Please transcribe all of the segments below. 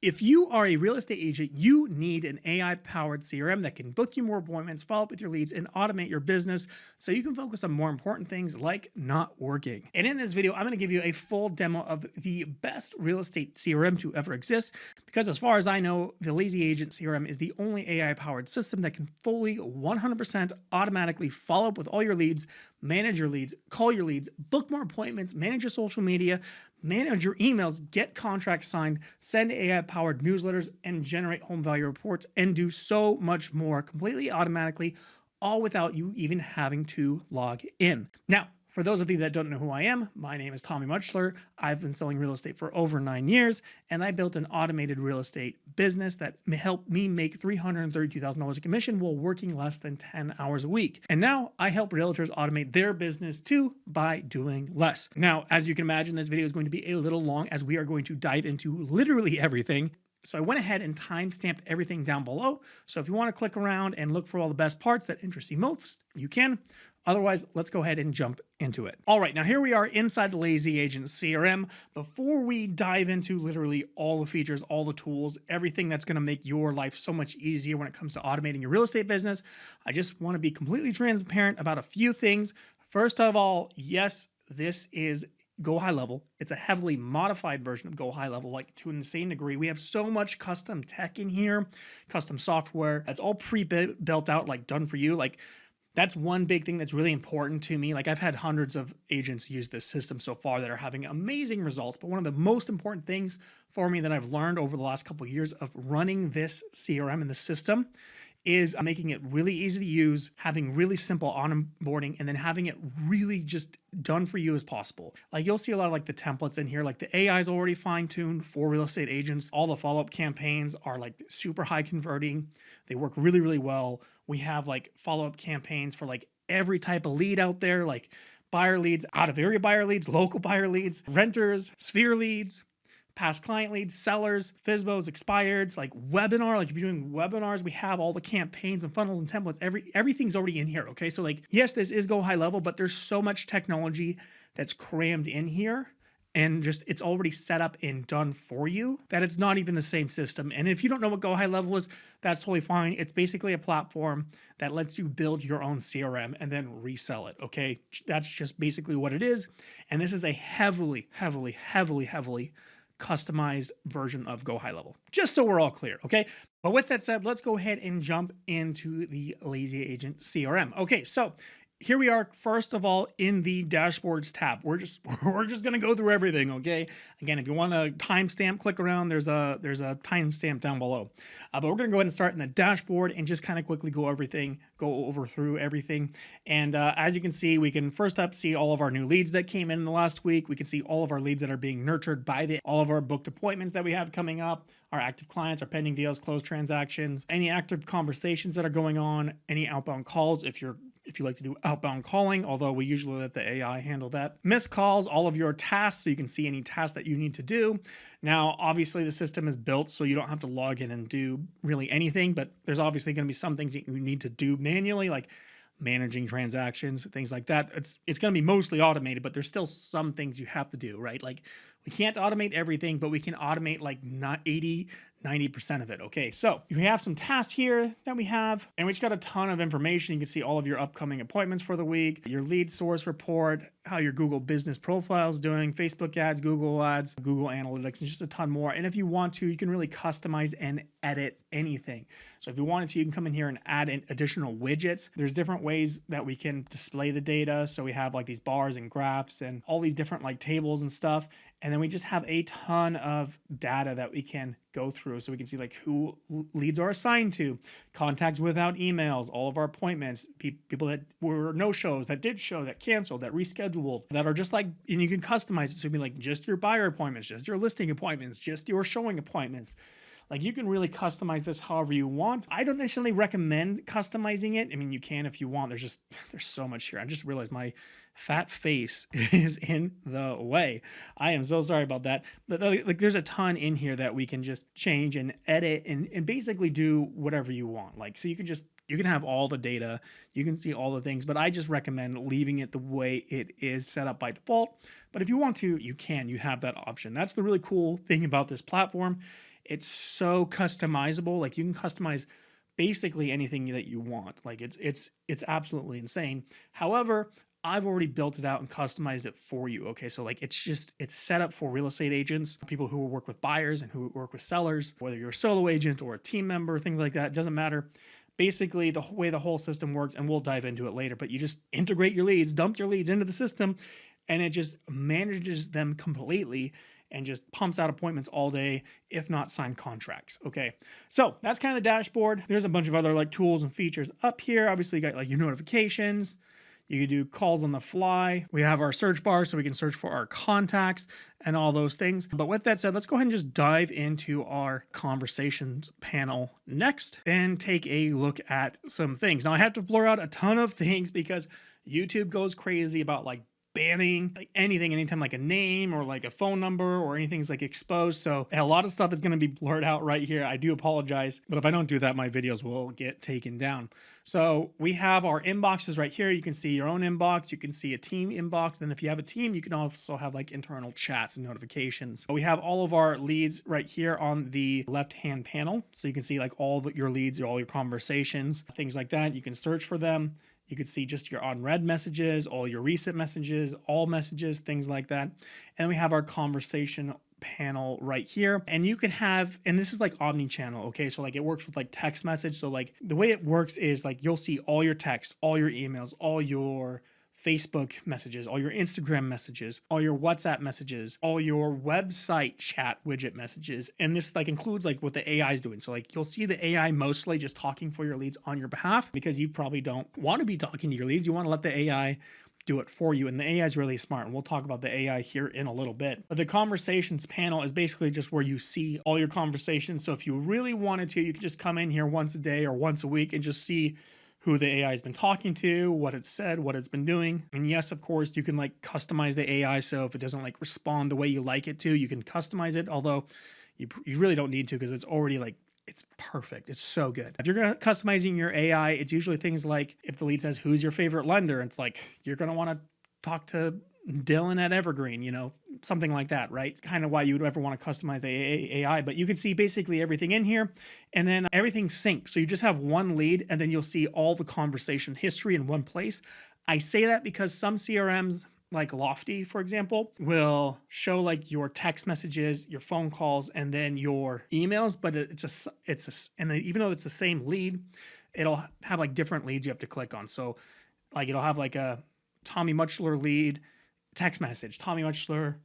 If you are a real estate agent, you need an AI-powered CRM that can book you more appointments, follow up with your leads, and automate your business so you can focus on more important things like not working. And in this video, I'm going to give you a full demo of the best real estate CRM to ever exist, because as far as I know, the Lazy Agent CRM is the only AI-powered system that can fully 100% automatically follow up with all your leads, manage your leads, call your leads, book more appointments, manage your social media, manage your emails, get contracts signed, send AI-powered newsletters, and generate home value reports, and do so much more completely automatically, all without you even having to log in. Now, for those of you that don't know who I am, my name is Tommy Mutchler. I've been selling real estate for over 9 years, and I built an automated real estate business that helped me make $332,000 a commission while working less than 10 hours a week. And now I help realtors automate their business too by doing less. Now, as you can imagine, this video is going to be a little long as we are going to dive into literally everything. So I went ahead and time-stamped everything down below. So if you want to click around and look for all the best parts that interest you most, you can. Otherwise, let's go ahead and jump into it. All right, now here we are inside the Lazy Agent CRM. Before we dive into literally all the features, all the tools, everything that's going to make your life so much easier when it comes to automating your real estate business, I just want to be completely transparent about a few things. First of all, yes, this is Go High Level. It's a heavily modified version of Go High Level, like to an insane degree. We have so much custom tech in here, custom software that's all pre-built out, like done for you. Like that's one big thing that's really important to me. Like I've had hundreds of agents use this system so far that are having amazing results. But one of the most important things for me that I've learned over the last couple of years of running this CRM in the system is making it really easy to use, having really simple onboarding, and then having it really just done for you as possible. Like you'll see a lot of like the templates in here, like the AI is already fine-tuned for real estate agents. All the follow-up campaigns are like super high converting. They work really, really well. We have like follow-up campaigns for like every type of lead out there, like buyer leads, out-of-area buyer leads, local buyer leads, renters, sphere leads, past client leads, sellers, FSBOs, expireds, like webinar. Like if you're doing webinars, we have all the campaigns and funnels and templates. Everything's already in here. Okay. So like, yes, this is Go High Level, but there's so much technology that's crammed in here and just it's already set up and done for you that it's not even the same system. And if you don't know what Go High Level is, that's totally fine. It's basically a platform that lets you build your own CRM and then resell it. Okay. That's just basically what it is. And this is a heavily customized version of Go High Level, just so we're all clear, okay? But with that said, let's go ahead and jump into the Lazy Agent CRM. Okay, so here we are, first of all, in the dashboards tab. We're just gonna go through everything, okay? Again, if you want a timestamp, click around. There's a timestamp down below. But we're gonna go ahead and start in the dashboard and just kind of quickly go through everything. And as you can see, we can first up see all of our new leads that came in the last week. We can see all of our leads that are being nurtured by all of our booked appointments that we have coming up, our active clients, our pending deals, closed transactions, any active conversations that are going on, any outbound calls if you like to do outbound calling, although we usually let the AI handle that. Missed calls, all of your tasks, so you can see any tasks that you need to do. Now, obviously the system is built so you don't have to log in and do really anything, but there's obviously going to be some things that you need to do manually, like managing transactions, things like that. It's going to be mostly automated, but there's still some things you have to do, right? Like we can't automate everything, but we can automate like 90% of it. Okay, so you have some tasks here that we have, and we just got a ton of information. You can see all of your upcoming appointments for the week, your lead source report, how your Google business profile is doing, Facebook ads, Google Analytics, and just a ton more. And if you want to, you can really customize and edit anything. So if you wanted to, you can come in here and add in additional widgets. There's different ways that we can display the data. So we have like these bars and graphs and all these different like tables and stuff. And then we just have a ton of data that we can go through. So we can see like who leads are assigned to, contacts without emails, all of our appointments, people that were no-shows, that did show, that canceled, that rescheduled, that are just like, and you can customize it. So it'd be like just your buyer appointments, just your listing appointments, just your showing appointments. Like you can really customize this however you want. I don't necessarily recommend customizing it. I mean, you can if you want. There's so much here. I just realized my fat face is in the way. I am so sorry about that. But like there's a ton in here that we can just change and edit and basically do whatever you want. Like, so you can have all the data, you can see all the things, but I just recommend leaving it the way it is set up by default. But if you want to, you have that option. That's the really cool thing about this platform It's so customizable. Like you can customize basically anything that you want. Like it's absolutely insane. However, I've already built it out and customized it for you. Okay. So like it's set up for real estate agents, people who work with buyers and who work with sellers, whether you're a solo agent or a team member, things like that, it doesn't matter. Basically, the way the whole system works, and we'll dive into it later, but you just integrate your leads, dump your leads into the system, and it just manages them completely and just pumps out appointments all day, if not signed contracts. Okay, so that's kind of the dashboard. There's a bunch of other like tools and features up here. Obviously, you got like your notifications. You can do calls on the fly. We have our search bar so we can search for our contacts and all those things. But with that said, let's go ahead and just dive into our conversations panel next and take a look at some things. Now I have to blur out a ton of things because YouTube goes crazy about like banning like anything anytime like a name or like a phone number or anything's like exposed. So a lot of stuff is going to be blurred out right here. I do apologize, but if I don't do that, my videos will get taken down. So we have our inboxes right here. You can see your own inbox. You can see a team inbox. Then if you have a team, you can also have like internal chats and notifications. We have all of our leads right here on the left-hand panel. So you can see like all your leads, all your conversations, things like that. You can search for them. You could see just your unread messages, all your recent messages, all messages, things like that. And we have our conversation panel right here. And you can have, and this is like omni-channel, okay? So like it works with like text message. So like the way it works is like you'll see all your texts, all your emails, all your Facebook messages, all your Instagram messages, all your WhatsApp messages, all your website chat widget messages. And this like includes like what the AI is doing. So like you'll see the AI mostly just talking for your leads on your behalf because you probably don't want to be talking to your leads. You want to let the AI do it for you. And the AI is really smart. And we'll talk about the AI here in a little bit. But the conversations panel is basically just where you see all your conversations. So if you really wanted to, you could just come in here once a day or once a week and just see who the AI has been talking to, what it's said, what it's been doing. And yes, of course, you can like customize the AI. So if it doesn't like respond the way you like it to, you can customize it. Although you really don't need to because it's already like, it's perfect. It's so good. If you're customizing your AI, it's usually things like if the lead says, who's your favorite lender? It's like, you're going to want to talk to Dylan at Evergreen, you know, something like that, right? It's kind of why you would ever want to customize the AI, but you can see basically everything in here and then everything syncs. So you just have one lead and then you'll see all the conversation history in one place. I say that because some CRMs like Lofty, for example, will show like your text messages, your phone calls, and then your emails, but and then even though it's the same lead, it'll have like different leads you have to click on. So like it'll have like a Tommy Mutchler lead, text message, Tommy Mutchler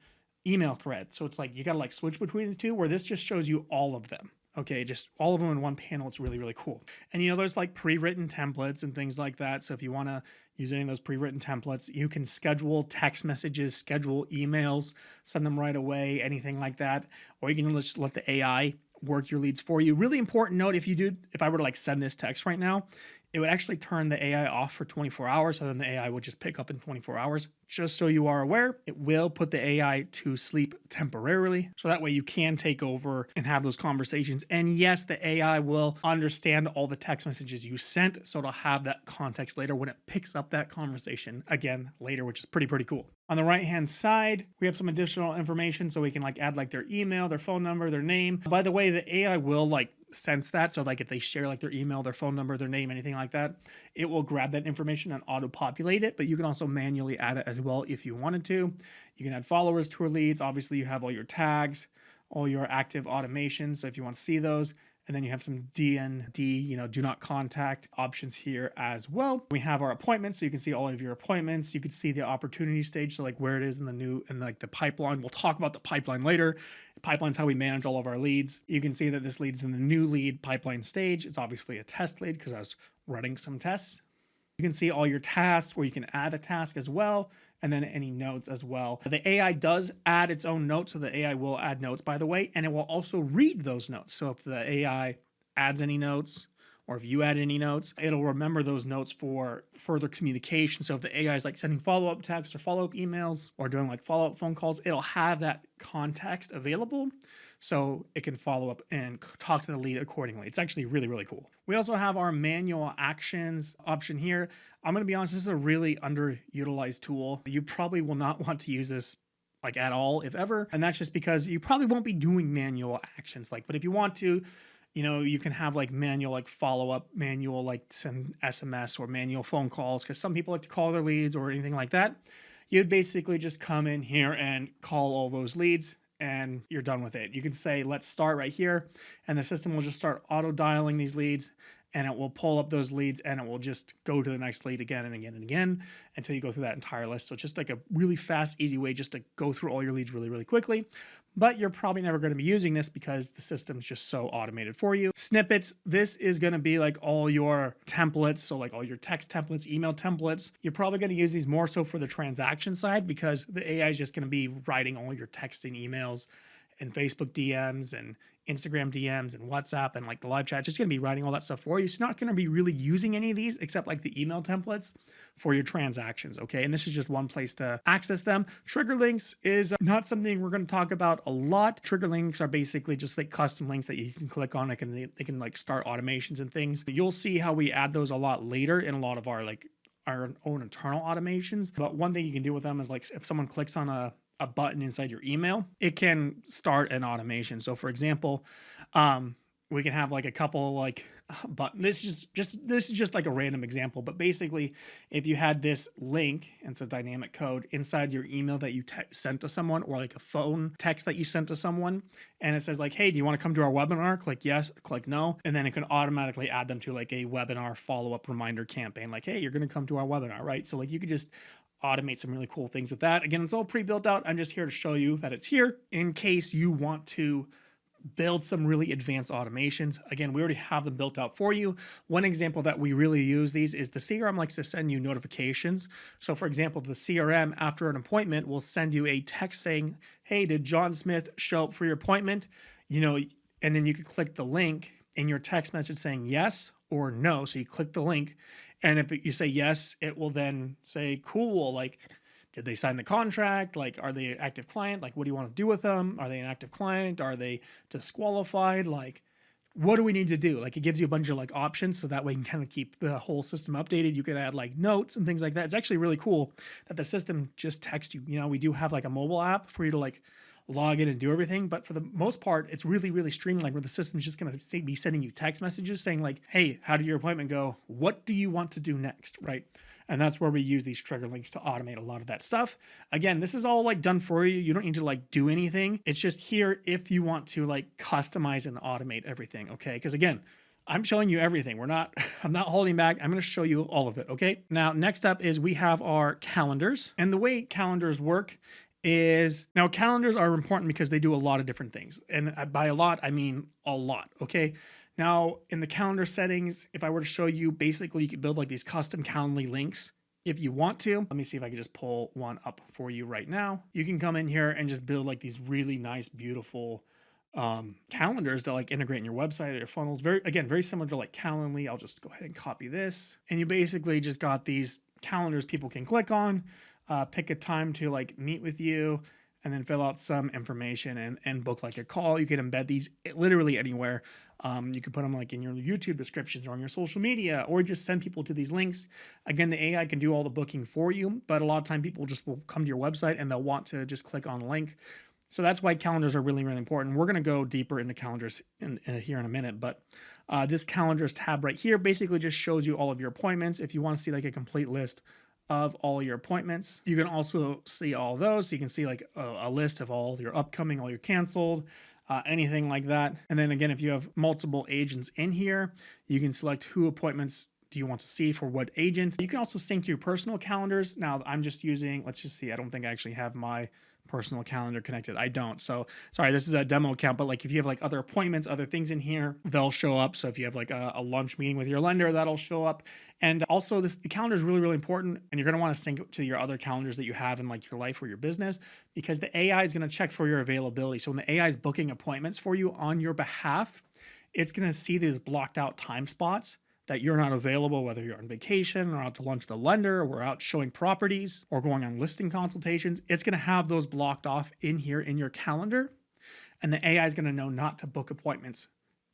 email thread. So it's like you got to like switch between the two, where this just shows you all of them. Okay, just all of them in one panel. It's really, really cool. And you know, there's like pre-written templates and things like that. So if you want to use any of those pre-written templates, you can schedule text messages, schedule emails, send them right away, anything like that. Or you can just let the AI work your leads for you. Really important note, if I were to like send this text right now, it would actually turn the AI off for 24 hours. So then the AI would just pick up in 24 hours. Just so you are aware, it will put the AI to sleep temporarily. So that way you can take over and have those conversations. And yes, the AI will understand all the text messages you sent. So it'll have that context later when it picks up that conversation again later, which is pretty cool. On the right-hand side, we have some additional information. So we can like add like their email, their phone number, their name. By the way, the AI will like sense that. So like if they share like their email, their phone number, their name, anything like that, it will grab that information and auto-populate it. But you can also manually add it as well if you wanted to. You can add followers to your leads. Obviously, you have all your tags, all your active automations. So if you want to see those, and then you have some DND, do not contact options here as well. We have our appointments, so you can see all of your appointments. You can see the opportunity stage, so like where it is in the pipeline. We'll talk about the pipeline later. The pipeline is how we manage all of our leads. You can see that this lead is in the new lead pipeline stage. It's obviously a test lead because I was running some tests. You can see all your tasks, where you can add a task as well, and then any notes as well. The AI does add its own notes, so the AI will add notes, by the way, and it will also read those notes. So if the AI adds any notes, or if you add any notes, it'll remember those notes for further communication. So if the AI is like sending follow-up texts or follow-up emails or doing like follow-up phone calls, it'll have that context available so it can follow up and talk to the lead accordingly. It's actually really cool. We also have our manual actions option here. I'm going to be honest, this is a really underutilized tool. You probably will not want to use this like at all, if ever. And that's just because you probably won't be doing manual actions. Like, but if you want to, you know, you can have like manual, like follow up, manual, like send SMS or manual phone calls, because some people like to call their leads or anything like that. You'd basically just come in here and call all those leads and you're done with it. You can say, let's start right here. And the system will just start auto dialing these leads, and it will pull up those leads and it will just go to the next lead again and again and again until you go through that entire list. So it's just like a really fast, easy way just to go through all your leads really, really quickly. But you're probably never going to be using this because the system's just so automated for you. Snippets, this is going to be like all your templates. So like all your text templates, email templates. You're probably going to use these more so for the transaction side, because the AI is just going to be writing all your text and emails and Facebook DMs and Instagram DMs and WhatsApp and like the live chat. It's just going to be writing all that stuff for you. So you're not going to be really using any of these except like the email templates for your transactions. Okay. And this is just one place to access them. Trigger links is not something we're going to talk about a lot. Trigger links are basically just like custom links that you can click on. They can like start automations and things. You'll see how we add those a lot later in a lot of our own internal automations. But one thing you can do with them is like if someone clicks on a button inside your email, it can start an automation. So for example, we can have like a couple like button. This is just like a random example, but basically if you had this link, and it's a dynamic code inside your email that you sent to someone, or like a phone text that you sent to someone, and it says like, hey, do you want to come to our webinar? Click yes, click no. And then it can automatically add them to like a webinar follow-up reminder campaign. Like, hey, you're going to come to our webinar, right? So like you could just automate some really cool things with that. Again, it's all pre-built out. I'm just here to show you that it's here in case you want to build some really advanced automations. Again, we already have them built out for you. One example that we really use these is the CRM likes to send you notifications. So for example, the CRM after an appointment will send you a text saying, hey, did John Smith show up for your appointment? You know, and then you can click the link in your text message saying yes or no. So you click the link, and if you say yes, it will then say, cool, like, did they sign the contract? Like, are they an active client? Like, what do you want to do with them? Are they an active client? Are they disqualified? Like, what do we need to do? Like, it gives you a bunch of like options, so that way you can kind of keep the whole system updated. You can add like notes and things like that. It's actually really cool that the system just texts you. You know, we do have like a mobile app for you to like log in and do everything, but for the most part, it's really, really streamlined, where the system's just going to be sending you text messages saying like, hey, how did your appointment go? What do you want to do next, right? And that's where we use these trigger links to automate a lot of that stuff. Again, this is all like done for you. You don't need to like do anything. It's just here if you want to like customize and automate everything, okay? Because again, I'm showing you everything. I'm not holding back. I'm going to show you all of it, okay? Now, next up is we have our calendars. And the way calendars work is, now calendars are important because they do a lot of different things. And by a lot, I mean a lot, okay? Now, in the calendar settings, if I were to show you, basically you could build like these custom Calendly links if you want to. Let me see if I can just pull one up for you right now. You can come in here and just build like these really nice, beautiful calendars to like integrate in your website or your funnels. Very similar to like Calendly. I'll just go ahead and copy this. And you basically just got these calendars people can click on, pick a time to like meet with you, and then fill out some information and book like a call. You can embed these literally anywhere. You can put them like in your YouTube descriptions or on your social media, or just send people to these links. Again, the AI can do all the booking for you, but a lot of time people just will come to your website and they'll want to just click on a link. So that's why calendars are really, really important. We're going to go deeper into calendars here in a minute, but this calendars tab right here basically just shows you all of your appointments. If you want to see like a complete list of all your appointments, you can also see all those. So you can see like a list of all your upcoming, all your canceled, anything like that. And then again, if you have multiple agents in here, you can select who appointments do you want to see for what agent. You can also sync your personal calendars. Now I'm just using, let's just see, I don't think I actually have my personal calendar connected. I don't. So sorry, this is a demo account, but like if you have like other appointments, other things in here, they'll show up. So if you have like a lunch meeting with your lender, that'll show up. And also the calendar is really, really important. And you're going to want to sync it to your other calendars that you have in like your life or your business, because the AI is going to check for your availability. So when the AI is booking appointments for you on your behalf, it's going to see these blocked out time spots that you're not available, whether you're on vacation or out to lunch with a lender, or we're out showing properties or going on listing consultations. It's going to have those blocked off in here in your calendar. And the AI is going to know not to book appointments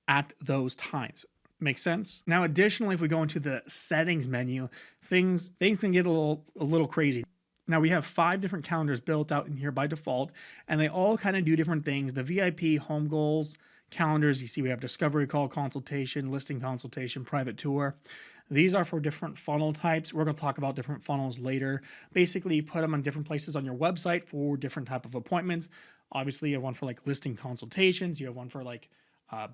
at those times. Make sense? Now, additionally, if we go into the settings menu, things can get a little crazy. Now we have 5 different calendars built out in here by default, and they all kind of do different things. The VIP home goals calendars, you see we have discovery call, consultation, listing consultation, private tour. These are for different funnel types. We're going to talk about different funnels later. Basically, you put them on different places on your website for different type of appointments. Obviously, you have one for like listing consultations. You have one for like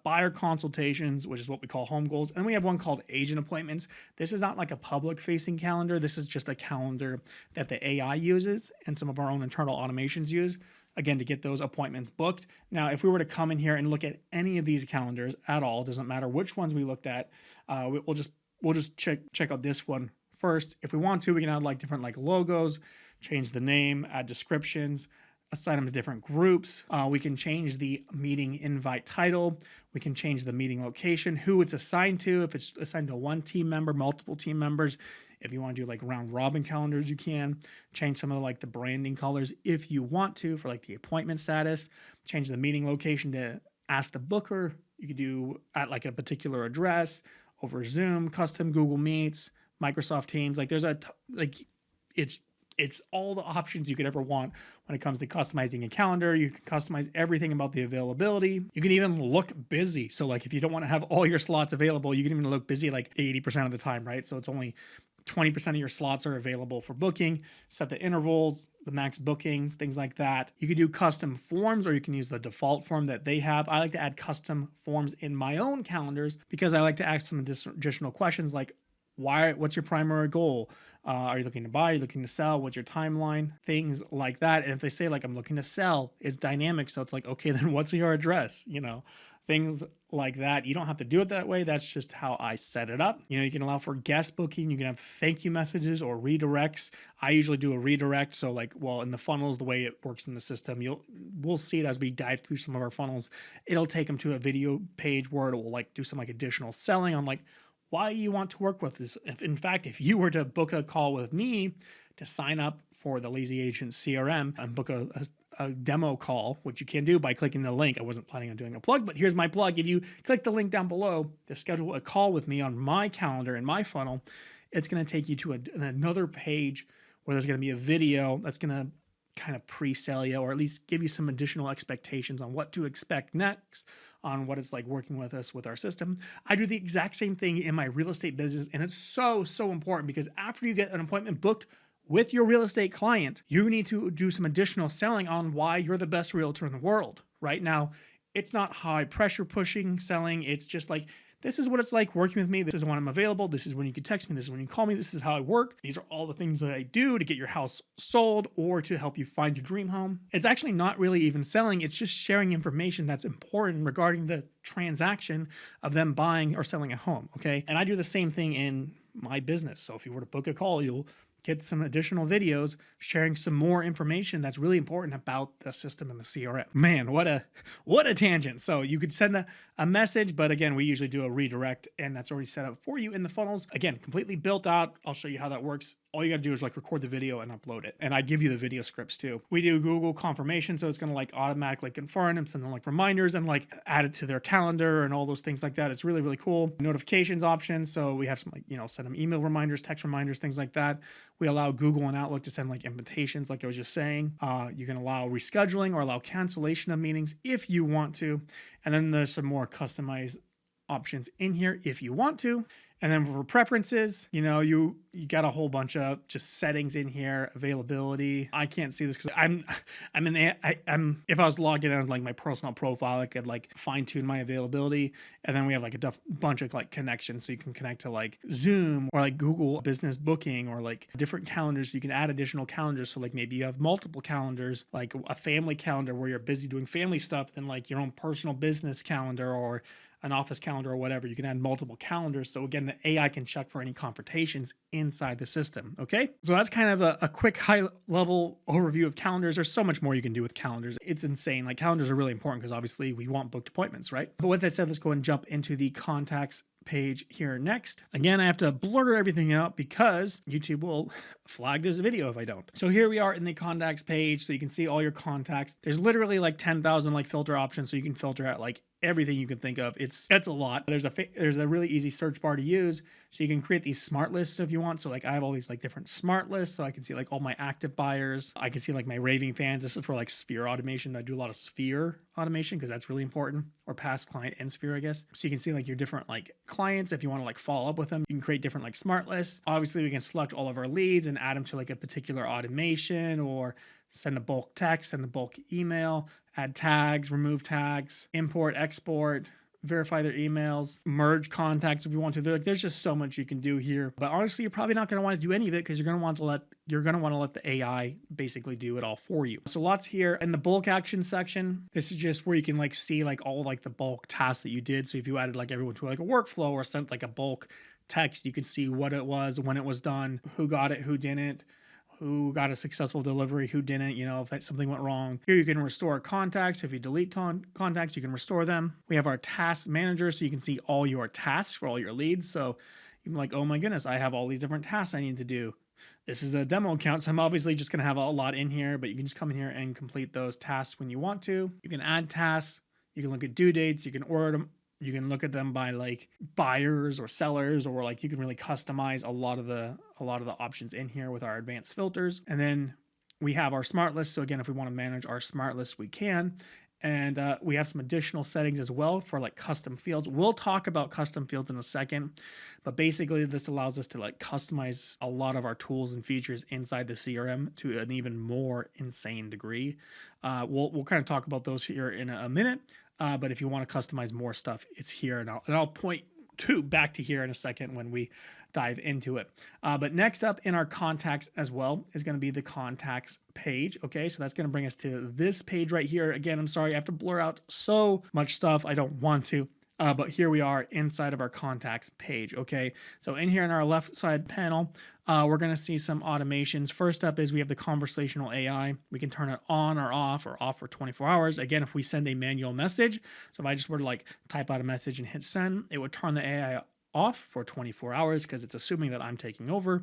buyer consultations, which is what we call home goals. And we have one called agent appointments. This is not like a public facing calendar. This is just a calendar that the AI uses and some of our own internal automations use, again, to get those appointments booked. Now, if we were to come in here and look at any of these calendars at all, doesn't matter which ones we looked at, we'll just check out this one first. If we want to, we can add like different like logos, change the name, add descriptions, assign them to different groups. We can change the meeting invite title. We can change the meeting location, who it's assigned to, if it's assigned to one team member, multiple team members. If you want to do like round robin calendars, you can change some of like the branding colors if you want to for like the appointment status, change the meeting location to ask the booker. You could do at like a particular address, over Zoom, custom Google Meets, Microsoft Teams. Like there's it's all the options you could ever want when it comes to customizing a calendar. You can customize everything about the availability. You can even look busy. So like if you don't want to have all your slots available, you can even look busy like 80% of the time, right? So it's only 20% of your slots are available for booking. Set the intervals, the max bookings, things like that. You can do custom forms, or you can use the default form that they have. I like to add custom forms in my own calendars because I like to ask some additional questions like, what's your primary goal? Are you looking to buy? Are you looking to sell? What's your timeline? Things like that. And if they say like, I'm looking to sell, it's dynamic. So it's like, okay, then what's your address? Things like that. You don't have to do it that way. That's just how I set it up. You can allow for guest booking. You can have thank you messages or redirects. I usually do a redirect. So like, well, in the funnels, the way it works in the system, we'll see it as we dive through some of our funnels. It'll take them to a video page where it will like do some like additional selling on like why you want to work with this. In fact, if you were to book a call with me to sign up for the Lazy Agent CRM and book a demo call, which you can do by clicking the link. I wasn't planning on doing a plug, but here's my plug. If you click the link down below to schedule a call with me on my calendar and my funnel, it's going to take you to another page where there's going to be a video that's going to kind of pre-sell you, or at least give you some additional expectations on what to expect next, on what it's like working with us with our system. I do the exact same thing in my real estate business, and it's so important because after you get an appointment booked with your real estate client, you need to do some additional selling on why you're the best realtor in the world. Right now, it's not high pressure pushing selling. It's just like, this is what it's like working with me. This is when I'm available. This is when you can text me. This is when you call me. This is how I work. These are all the things that I do to get your house sold or to help you find your dream home. It's actually not really even selling. It's just sharing information that's important regarding the transaction of them buying or selling a home. Okay. And I do the same thing in my business. So if you were to book a call, you'll get some additional videos sharing some more information that's really important about the system and the CRM. Man, what a tangent. So you could send a message, but again, we usually do a redirect, and that's already set up for you in the funnels. Again, completely built out. I'll show you how that works. All you got to do is like record the video and upload it. And I give you the video scripts too. We do Google confirmation. So it's going to like automatically confirm and send them like reminders and like add it to their calendar and all those things like that. It's really, really cool. Notifications options. So we have some like, send them email reminders, text reminders, things like that. We allow Google and Outlook to send like invitations, like I was just saying. You can allow rescheduling or allow cancellation of meetings if you want to. And then there's some more customized options in here if you want to. And then for preferences, you got a whole bunch of just settings in here, availability. I can't see this because I'm if I was logged in on like my personal profile, I could like fine tune my availability. And then we have like a bunch of like connections. So you can connect to like Zoom or like Google Business Booking or like different calendars. You can add additional calendars. So like maybe you have multiple calendars, like a family calendar where you're busy doing family stuff, then like your own personal business calendar or an office calendar or whatever. You can add multiple calendars. So again, the AI can check for any confrontations inside the system. Okay. So that's kind of a quick high level overview of calendars. There's so much more you can do with calendars. It's insane. Like calendars are really important because obviously we want booked appointments, right? But with that said, let's go and jump into the contacts page here next. Again, I have to blur everything out because YouTube will flag this video if I don't. So here we are in the contacts page. So you can see all your contacts. There's literally like 10,000 like filter options. So you can filter out like everything you can think of. That's a lot. There's a really easy search bar to use, so you can create these smart lists if you want. So like I have all these like different smart lists, so I can see like all my active buyers. I can see like my raving fans. This is for like Sphere automation. I do a lot of Sphere automation because that's really important, or past client and Sphere, I guess. So you can see like your different like clients. If you want to like follow up with them, you can create different like smart lists. Obviously, we can select all of our leads and add them to like a particular automation, or send a bulk text, send a bulk email, add tags, remove tags, import, export, verify their emails, merge contacts if you want to. There's just so much you can do here. But honestly, you're probably not going to want to do any of it because you're going to want to let the AI basically do it all for you. So lots here in the bulk action section. This is just where you can like see like all like the bulk tasks that you did. So if you added like everyone to like a workflow or sent like a bulk text, you can see what it was, when it was done, who got it, who didn't, who got a successful delivery, who didn't, if something went wrong. Here you can restore contacts. If you delete contacts, you can restore them. We have our task manager, so you can see all your tasks for all your leads. So you're like, oh my goodness, I have all these different tasks I need to do. This is a demo account, so I'm obviously just gonna have a lot in here, but you can just come in here and complete those tasks when you want to. You can add tasks, you can look at due dates, you can order them. You can look at them by like buyers or sellers, or like you can really customize a lot of the options in here with our advanced filters. And then we have our smart list. So again, if we want to manage our smart list, we can. And we have some additional settings as well for like custom fields. We'll talk about custom fields in a second, but basically this allows us to like customize a lot of our tools and features inside the CRM to an even more insane degree. We'll kind of talk about those here in a minute. But if you want to customize more stuff, it's here, and I'll point back to here in a second when we dive into it. But next up in our contacts as well is going to be the contacts page. Okay, so that's going to bring us to this page right here. Again, I'm sorry, I have to blur out so much stuff. I don't want to. But here we are inside of our contacts page. Okay, so in here in our left side panel, we're going to see some automations. First up is we have the conversational AI. We can turn it on or off for 24 hours. Again, if we send a manual message, so if I just were to like type out a message and hit send, it would turn the AI off for 24 hours because it's assuming that I'm taking over.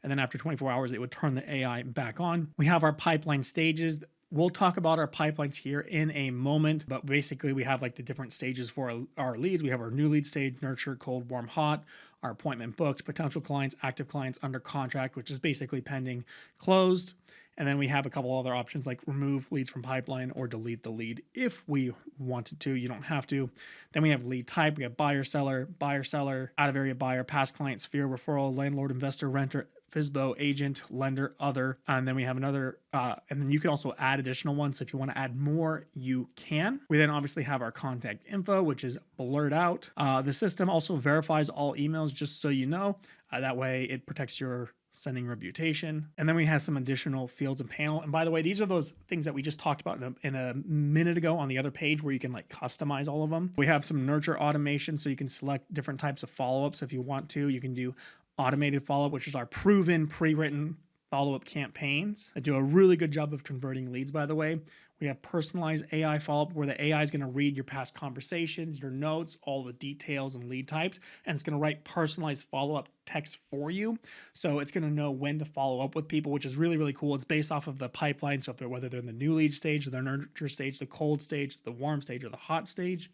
And then after 24 hours, it would turn the AI back on. We have our pipeline stages. We'll talk about our pipelines here in a moment, but basically we have like the different stages for our leads. We have our new lead stage, nurture, cold, warm, hot, our appointment booked, potential clients, active clients under contract, which is basically pending, closed. And then we have a couple other options like remove leads from pipeline or delete the lead if we wanted to. You don't have to. Then we have lead type. We have buyer, seller, out of area buyer, past client, sphere, referral, landlord, investor, renter, FSBO, agent, lender, other. And then we have another, and then you can also add additional ones. So if you want to add more, you can. We then obviously have our contact info, which is blurred out. The system also verifies all emails, just so you know. That way it protects your sending reputation. And then we have some additional fields and panel. And by the way, these are those things that we just talked about in a minute ago on the other page where you can like customize all of them. We have some nurture automation, so you can select different types of follow-ups if you want to. You can do automated follow-up, which is our proven pre-written follow-up campaigns that do a really good job of converting leads, by the way. We have personalized AI follow-up where the AI is going to read your past conversations, your notes, all the details and lead types, and it's going to write personalized follow-up text for you. So it's going to know when to follow up with people, which is really, really cool. It's based off of the pipeline. So whether they're in the new lead stage, the nurture stage, the cold stage, the warm stage, or the hot stage.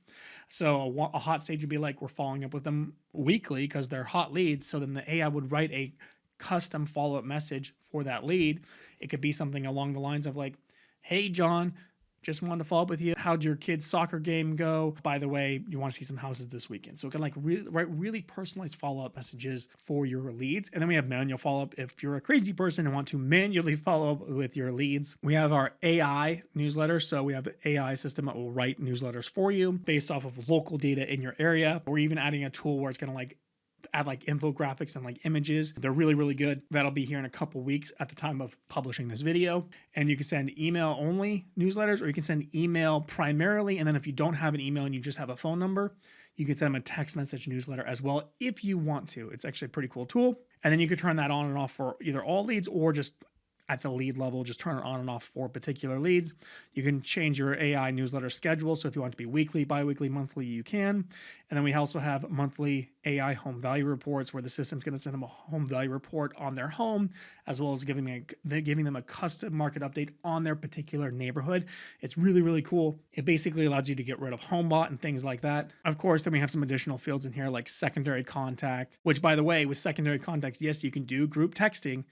So a hot stage would be like we're following up with them weekly because they're hot leads. So then the AI would write a custom follow-up message for that lead. It could be something along the lines of like, hey, John, just wanted to follow up with you. How'd your kid's soccer game go? By the way, you want to see some houses this weekend. So it can like write really personalized follow-up messages for your leads. And then we have manual follow-up. If you're a crazy person and want to manually follow up with your leads, we have our AI newsletter. So we have an AI system that will write newsletters for you based off of local data in your area. We're even adding a tool where it's going to like add like infographics and like images. They're really, really good. That'll be here in a couple weeks at the time of publishing this video. And you can send email only newsletters, or you can send email primarily. And then if you don't have an email and you just have a phone number, you can send them a text message newsletter as well if you want to. It's actually a pretty cool tool. And then you could turn that on and off for either all leads or just at the lead level, just turn it on and off for particular leads. You can change your AI newsletter schedule. So if you want to be weekly, bi-weekly, monthly, you can. And then we also have monthly AI home value reports where the system's going to send them a home value report on their home, as well as giving them a custom market update on their particular neighborhood. It's really, really cool. It basically allows you to get rid of HomeBot and things like that. Of course, then we have some additional fields in here like secondary contact, which, by the way, with secondary contacts, yes, you can do group texting,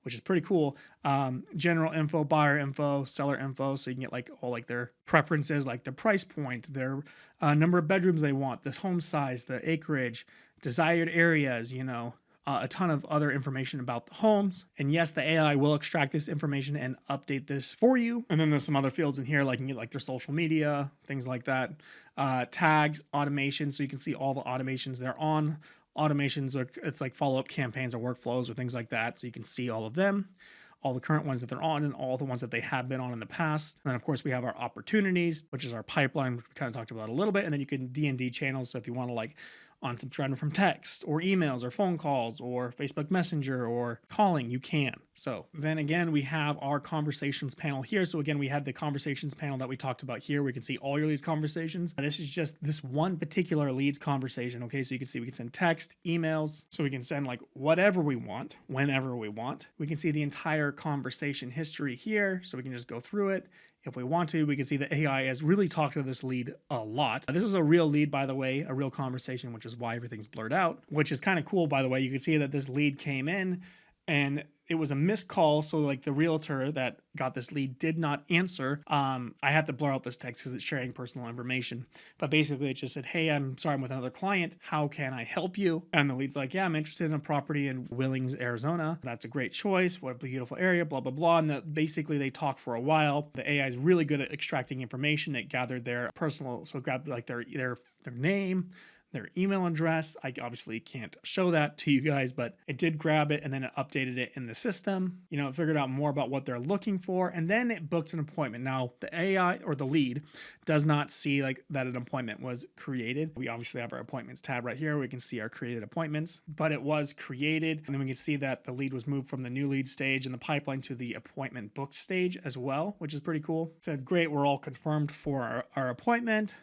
which is pretty cool. General info, buyer info, seller info. So you can get like all like their preferences, like the price point, their number of bedrooms they want, this home size, the acreage, desired areas, a ton of other information about the homes. And yes, the AI will extract this information and update this for you. And then there's some other fields in here, like you can get like their social media, things like that. Tags, automation. So you can see all the automations they're on. Automations, it's like follow-up campaigns or workflows or things like that. So you can see all of them, all the current ones that they're on and all the ones that they have been on in the past. And then of course we have our opportunities, which is our pipeline, which we kind of talked about a little bit. And then you can D&D channels. So if you want to like unsubscribe from text or emails or phone calls or Facebook Messenger or calling, you can. So then again, we have our conversations panel here. So again, we had the conversations panel that we talked about here. We can see all your leads conversations. This is just this one particular leads conversation. Okay. So you can see we can send text, emails. So we can send like whatever we want, whenever we want. We can see the entire conversation history here. So we can just go through it. If we want to, we can see the AI has really talked to this lead a lot. This is a real lead, by the way, a real conversation, which is why everything's blurred out, which is kind of cool, by the way. You can see that this lead came in and it was a missed call. So like the realtor that got this lead did not answer. I had to blur out this text because it's sharing personal information. But basically it just said, hey, I'm sorry, I'm with another client. How can I help you? And the lead's like, yeah, I'm interested in a property in Willings, Arizona. That's a great choice. What a beautiful area, blah, blah, blah. And basically they talk for a while. The AI is really good at extracting information. It gathered their personal, so grabbed like their name, their email address. I obviously can't show that to you guys, but it did grab it and then it updated it in the system. It figured out more about what they're looking for, and then it booked an appointment. Now, the AI or the lead does not see like that an appointment was created. We obviously have our appointments tab right here. We can see our created appointments, but it was created. And then we can see that the lead was moved from the new lead stage in the pipeline to the appointment booked stage as well, which is pretty cool. It said, great, we're all confirmed for our appointment.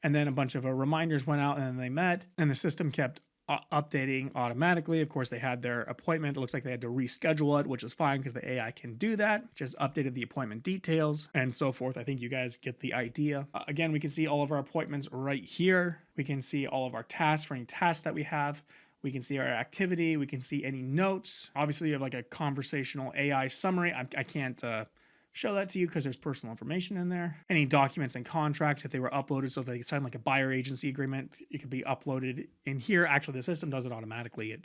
And then a bunch of reminders went out and then they met, and the system kept updating automatically. Of course, they had their appointment. It looks like they had to reschedule it, which is fine because the AI can do that. Just updated the appointment details and so forth. I think you guys get the idea. Again, we can see all of our appointments right here. We can see all of our tasks for any tasks that we have. We can see our activity. We can see any notes. Obviously, you have like a conversational AI summary. I can't show that to you because there's personal information in there. Any documents and contracts, if they were uploaded, so if they signed like a buyer agency agreement, it could be uploaded in here. Actually, the system does it automatically.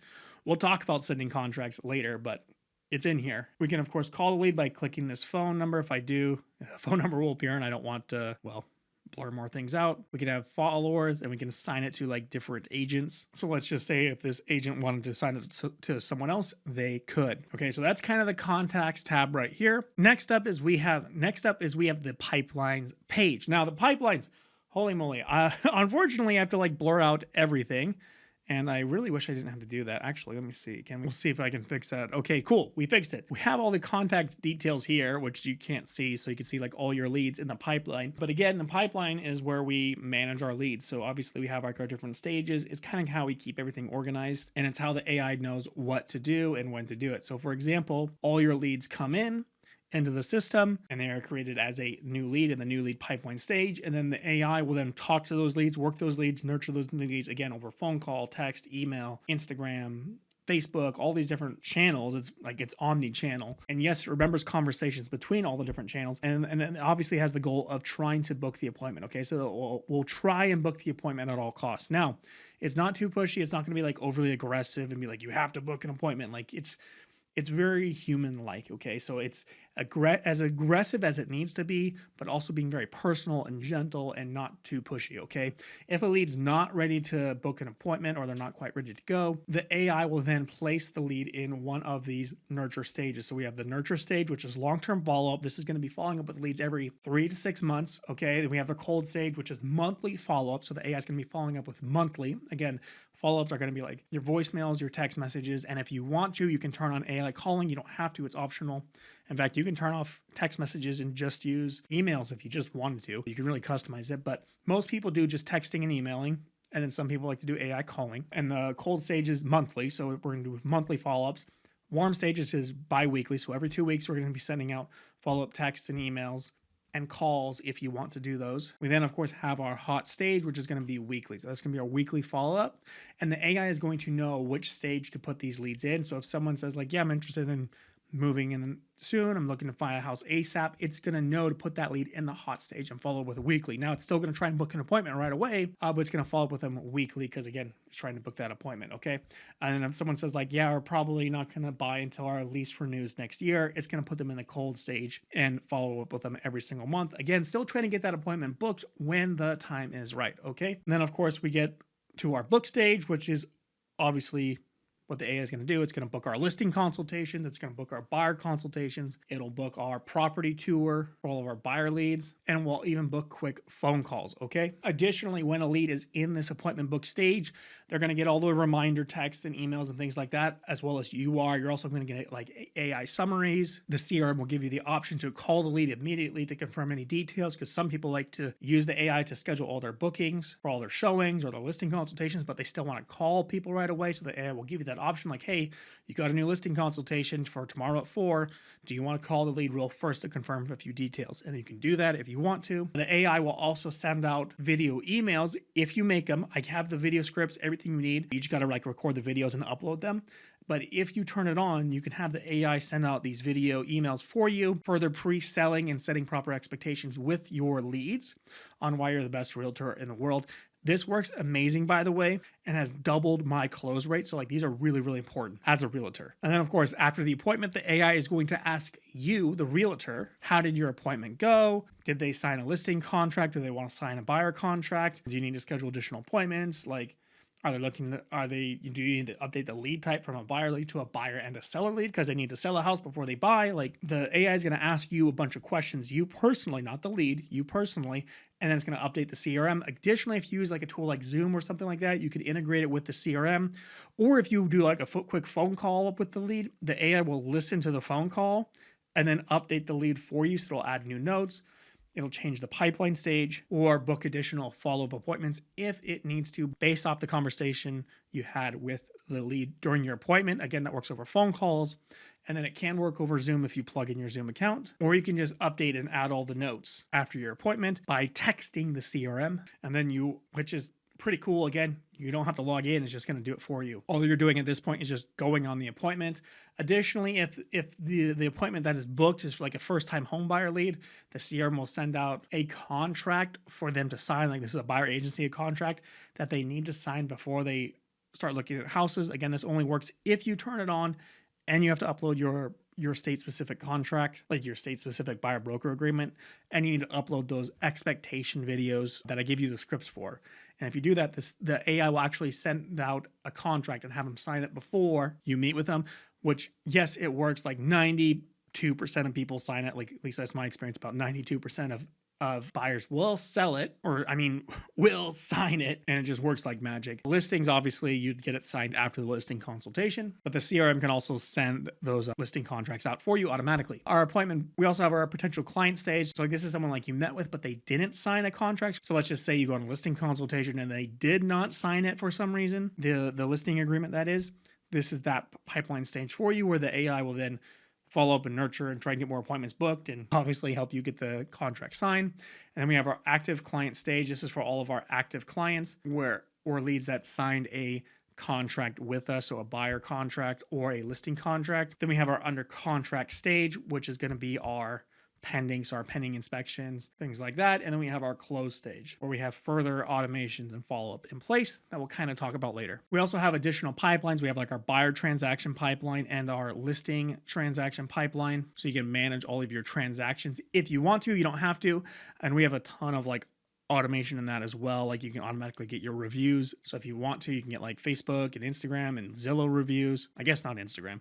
We'll talk about sending contracts later, but it's in here. We can, of course, call the lead by clicking this phone number. If I do, a phone number will appear, and I don't want to, blur more things out. We can have followers and we can assign it to like different agents. So let's just say if this agent wanted to assign it to someone else, they could. Okay, so that's kind of the contacts tab right here. Next up is we have the pipelines page. Now the pipelines, holy moly. Unfortunately, I have to like blur out everything. And I really wish I didn't have to do that. Actually, let me see. We'll see if I can fix that. Okay, cool. We fixed it. We have all the contact details here, which you can't see. So you can see like all your leads in the pipeline. But again, the pipeline is where we manage our leads. So obviously we have our different stages. It's kind of how we keep everything organized. And it's how the AI knows what to do and when to do it. So for example, all your leads come into the system and they are created as a new lead in the new lead pipeline stage. And then the AI will then talk to those leads, work those leads, nurture those leads again over phone call, text, email, Instagram, Facebook, all these different channels. It's omni-channel. And yes, it remembers conversations between all the different channels. And then obviously has the goal of trying to book the appointment. Okay, so we'll try and book the appointment at all costs. Now, it's not too pushy. It's not going to be like overly aggressive and be like, you have to book an appointment. Like it's very human-like, okay? So it's as aggressive as it needs to be, but also being very personal and gentle and not too pushy, okay? If a lead's not ready to book an appointment or they're not quite ready to go, the AI will then place the lead in one of these nurture stages. So we have the nurture stage, which is long-term follow-up. This is going to be following up with leads every 3 to 6 months, okay? Then we have the cold stage, which is monthly follow-up. So the AI is going to be following up with monthly. Again, follow-ups are going to be like your voicemails, your text messages, and if you want to, you can turn on AI AI calling. You don't have to, it's optional. In fact, you can turn off text messages and just use emails if you just wanted to. You can really customize it, but most people do just texting and emailing. And then some people like to do AI calling. And the cold stage is monthly, so we're going to do monthly follow-ups. Warm stages is bi-weekly, so every 2 weeks we're going to be sending out follow-up texts and emails and calls if you want to do those. We then, of course, have our hot stage, which is going to be weekly. So that's going to be our weekly follow-up. And the AI is going to know which stage to put these leads in. So if someone says like, yeah, I'm interested in moving in soon, I'm looking to buy a house ASAP, it's going to know to put that lead in the hot stage and follow with a weekly. Now, it's still going to try and book an appointment right away, but it's going to follow up with them weekly because, again, it's trying to book that appointment, okay? And then if someone says like, yeah, we're probably not going to buy until our lease renews next year, it's going to put them in the cold stage and follow up with them every single month. Again, still trying to get that appointment booked when the time is right, okay? And then, of course, we get to our book stage, which is obviously what the AI is going to do. It's going to book our listing consultations. It's going to book our buyer consultations. It'll book our property tour for all of our buyer leads, and we'll even book quick phone calls, okay? Additionally, when a lead is in this appointment book stage, they're going to get all the reminder texts and emails and things like that, as well as you are. You're also going to get like AI summaries. The CRM will give you the option to call the lead immediately to confirm any details, because some people like to use the AI to schedule all their bookings for all their showings or their listing consultations, but they still want to call people right away. So the AI will give you that option like, hey, you got a new listing consultation for tomorrow at 4. Do you want to call the lead real first to confirm a few details? And you can do that if you want to. The AI will also send out video emails if you make them. I have the video scripts, everything you need. You just got to like record the videos and upload them. But if you turn it on, you can have the AI send out these video emails for you, further pre-selling and setting proper expectations with your leads on why you're the best realtor in the world. This works amazing, by the way, and has doubled my close rate. So like these are really, really important as a realtor. And then of course, after the appointment, the AI is going to ask you, the realtor, how did your appointment go? Did they sign a listing contract? Do they want to sign a buyer contract? Do you need to schedule additional appointments? Like, do you need to update the lead type from a buyer lead to a buyer and a seller lead because they need to sell a house before they buy? Like the AI is going to ask you a bunch of questions, you personally, not the lead, you personally, and then it's going to update the CRM. Additionally, if you use like a tool like Zoom or something like that, you could integrate it with the CRM. Or if you do like a quick phone call up with the lead, the AI will listen to the phone call and then update the lead for you. So it'll add new notes. It'll change the pipeline stage or book additional follow-up appointments if it needs to, based off the conversation you had with the lead during your appointment. Again, that works over phone calls. And then it can work over Zoom if you plug in your Zoom account, or you can just update and add all the notes after your appointment by texting the CRM. And then which is pretty cool. Again, you don't have to log in. It's just going to do it for you. All you're doing at this point is just going on the appointment. Additionally, if the appointment that is booked is like a first-time home buyer lead, the CRM will send out a contract for them to sign. Like this is a buyer agency, a contract that they need to sign before they start looking at houses. Again, this only works if you turn it on and you have to upload your state-specific contract, like your state-specific buyer-broker agreement, and you need to upload those expectation videos that I give you the scripts for. And if you do that, the AI will actually send out a contract and have them sign it before you meet with them, which, yes, it works. Like 92% of people sign it. Like, at least that's my experience. About 92% of buyers will sell it, will sign it, and it just works like magic. Listings, obviously, you'd get it signed after the listing consultation, but the CRM can also send those listing contracts out for you automatically. Our appointment, we also have our potential client stage. So like this is someone like you met with, but they didn't sign a contract. So let's just say you go on a listing consultation and they did not sign it for some reason, the listing agreement that is. This is that pipeline stage for you where the AI will then follow up and nurture and try and get more appointments booked and obviously help you get the contract signed. And then we have our active client stage. This is for all of our active clients or leads that signed a contract with us, so a buyer contract or a listing contract. Then we have our under contract stage, which is going to be our pending inspections, things like that. And then we have our close stage where we have further automations and follow-up in place that we'll kind of talk about later. We also have additional pipelines. We have like our buyer transaction pipeline and our listing transaction pipeline. So you can manage all of your transactions if you want to. You don't have to. And we have a ton of like automation in that as well. Like you can automatically get your reviews. So if you want to, you can get like Facebook and Instagram and Zillow reviews. I guess not Instagram.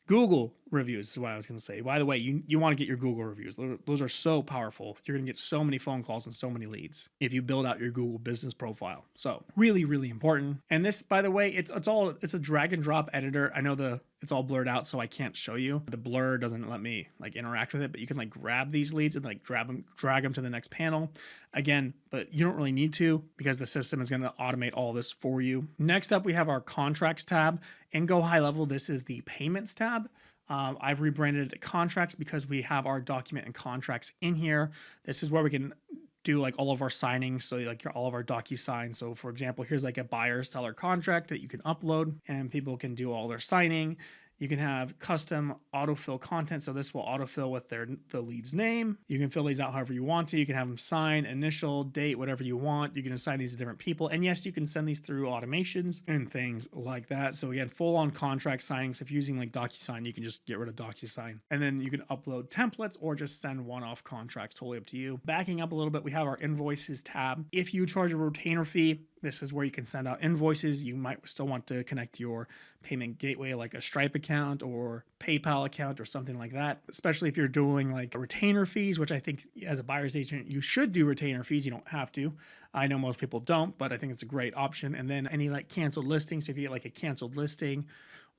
Google reviews is what I was going to say. By the way, you want to get your Google reviews. Those are so powerful. You're going to get so many phone calls and so many leads if you build out your Google business profile. So really, really important. And this, by the way, it's a drag and drop editor. I know the it's all blurred out, so I can't show you. The blur doesn't let me like interact with it, but you can like grab these leads and like drag them to the next panel again, but you don't really need to because the system is going to automate all this for you. Next up, we have our contracts tab, and go high level. This is the payments tab. I've rebranded it to contracts because we have our document and contracts in here. This is where we can do like all of our signings, so like all of our DocuSign. So for example, here's like a buyer seller contract that you can upload and people can do all their signing. You can have custom autofill content. So this will autofill with the lead's name. You can fill these out however you want to. You can have them sign, initial, date, whatever you want. You can assign these to different people. And yes, you can send these through automations and things like that. So again, full on contract signing. So if you're using like DocuSign, you can just get rid of DocuSign. And then you can upload templates or just send one-off contracts, totally up to you. Backing up a little bit, we have our invoices tab. If you charge a retainer fee, this is where you can send out invoices. You might still want to connect your payment gateway like a Stripe account or PayPal account or something like that, especially if you're doing like retainer fees, which I think as a buyer's agent, you should do retainer fees. You don't have to. I know most people don't, but I think it's a great option. And then any like canceled listings, so if you get like a canceled listing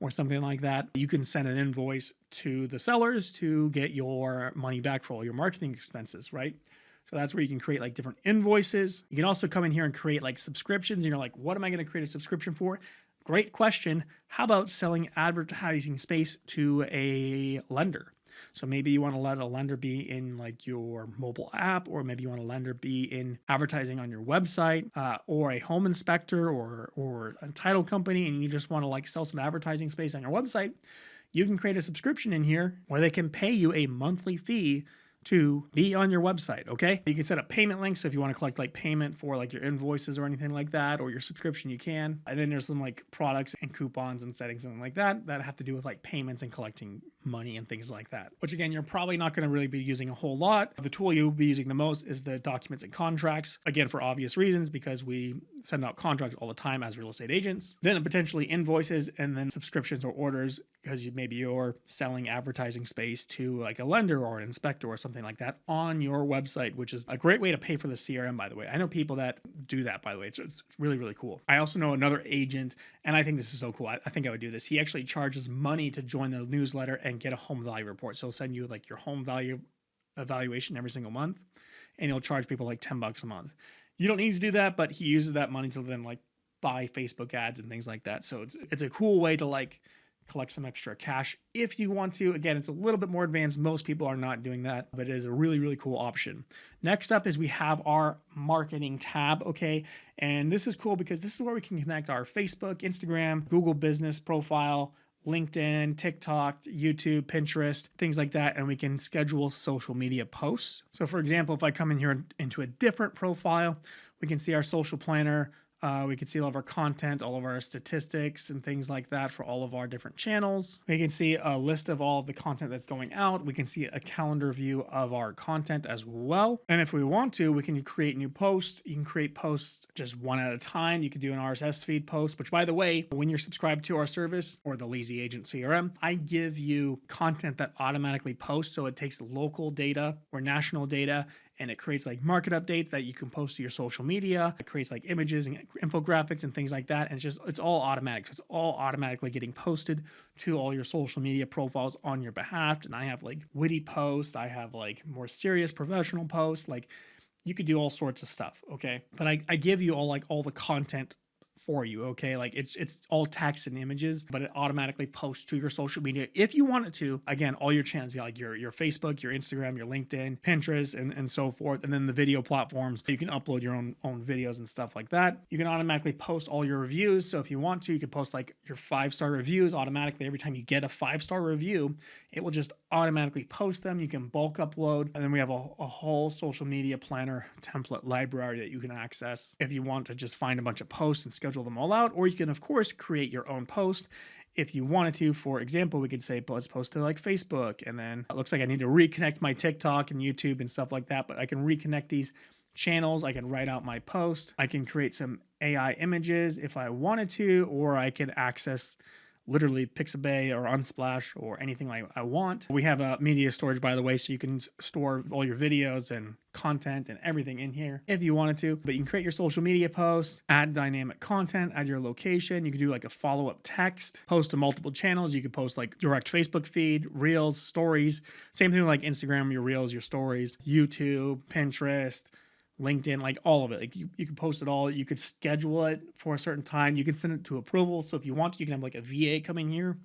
or something like that, you can send an invoice to the sellers to get your money back for all your marketing expenses, right? So that's where you can create like different invoices. You can also come in here and create like subscriptions. And you're like, what am I going to create a subscription for? Great question. How about selling advertising space to a lender? So maybe you want to let a lender be in like your mobile app, or maybe you want a lender be in advertising on your website, or a home inspector or a title company, and you just want to like sell some advertising space on your website. You can create a subscription in here where they can pay you a monthly fee to be on your website, okay? You can set up payment links, so if you want to collect like payment for like your invoices or anything like that, or your subscription, you can. And then there's some like products and coupons and settings and like that have to do with like payments and collecting money and things like that, which again, you're probably not going to really be using a whole lot. The tool you'll be using the most is the documents and contracts, again, for obvious reasons, because we send out contracts all the time as real estate agents. Then potentially invoices, and then subscriptions or orders, because maybe you're selling advertising space to like a lender or an inspector or something like that on your website, which is a great way to pay for the CRM, by the way. I know people that do that, by the way. It's really, really cool. I also know another agent, and I think this is so cool. I think I would do this. He actually charges money to join the newsletter and get a home value report. So he'll send you like your home value evaluation every single month, and he'll charge people like $10 a month. You don't need to do that, but he uses that money to then like buy Facebook ads and things like that. So it's a cool way to like collect some extra cash if you want to. Again, it's a little bit more advanced. Most people are not doing that, but it is a really, really cool option. Next up is we have our marketing tab, okay? And this is cool because this is where we can connect our Facebook, Instagram, Google business profile, LinkedIn, TikTok, YouTube, Pinterest, things like that, and we can schedule social media posts. So for example, if I come in here into a different profile, we can see our social planner. We can see all of our content, all of our statistics and things like that for all of our different channels. We can see a list of all of the content that's going out. We can see a calendar view of our content as well. And if we want to, we can create new posts. You can create posts just one at a time. You can do an RSS feed post, which by the way, when you're subscribed to our service or the Lazy Agent CRM, I give you content that automatically posts. So it takes local data or national data, and it creates like market updates that you can post to your social media. It creates like images and infographics and things like that. And it's all automatic. So it's all automatically getting posted to all your social media profiles on your behalf. And I have like witty posts. I have like more serious professional posts. Like you could do all sorts of stuff. Okay. But I give you all the content for you, okay? Like it's all text and images, but it automatically posts to your social media if you want it to. Again, all your channels, like your Facebook, your Instagram, your LinkedIn, Pinterest, and so forth. And then the video platforms, you can upload your own videos and stuff like that. You can automatically post all your reviews. So if you want to, you can post like your 5-star reviews automatically. Every time you get a 5-star review, it will just automatically post them. You can bulk upload. And then we have a whole social media planner template library that you can access if you want to just find a bunch of posts and schedule them all out, or you can of course create your own post if you wanted to. For example, we could say let's post to like Facebook, and then it looks like I need to reconnect my TikTok and YouTube and stuff like that, but I can reconnect these channels. I can write out my post. I can create some AI images if I wanted to, or I can access literally Pixabay or Unsplash or anything like I want. We have a media storage, by the way, so you can store all your videos and content and everything in here if you wanted to. But you can create your social media posts, add dynamic content, add your location. You can do like a follow-up text, post to multiple channels. You could post like direct Facebook feed, reels, stories. Same thing with like Instagram, your reels, your stories, YouTube, Pinterest, LinkedIn, like all of it. Like you can post it all. You could schedule it for a certain time. You can send it to approval. So if you want to, you can have like a VA come in here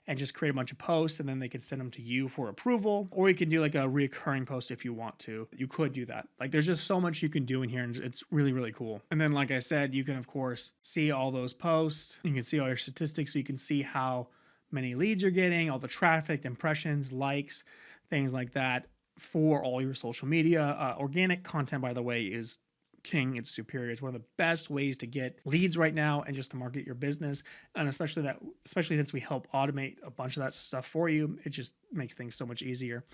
and just create a bunch of posts, and then they can send them to you for approval. Or you can do like a reoccurring post if you want to. You could do that. Like there's just so much you can do in here, and it's really, really cool. And then like I said, you can of course see all those posts. You can see all your statistics, so you can see how many leads you're getting, all the traffic, impressions, likes, things like that for all your social media. Organic content, by the way, is king. It's superior. It's one of the best ways to get leads right now and just to market your business. And especially since we help automate a bunch of that stuff for you, it just makes things so much easier.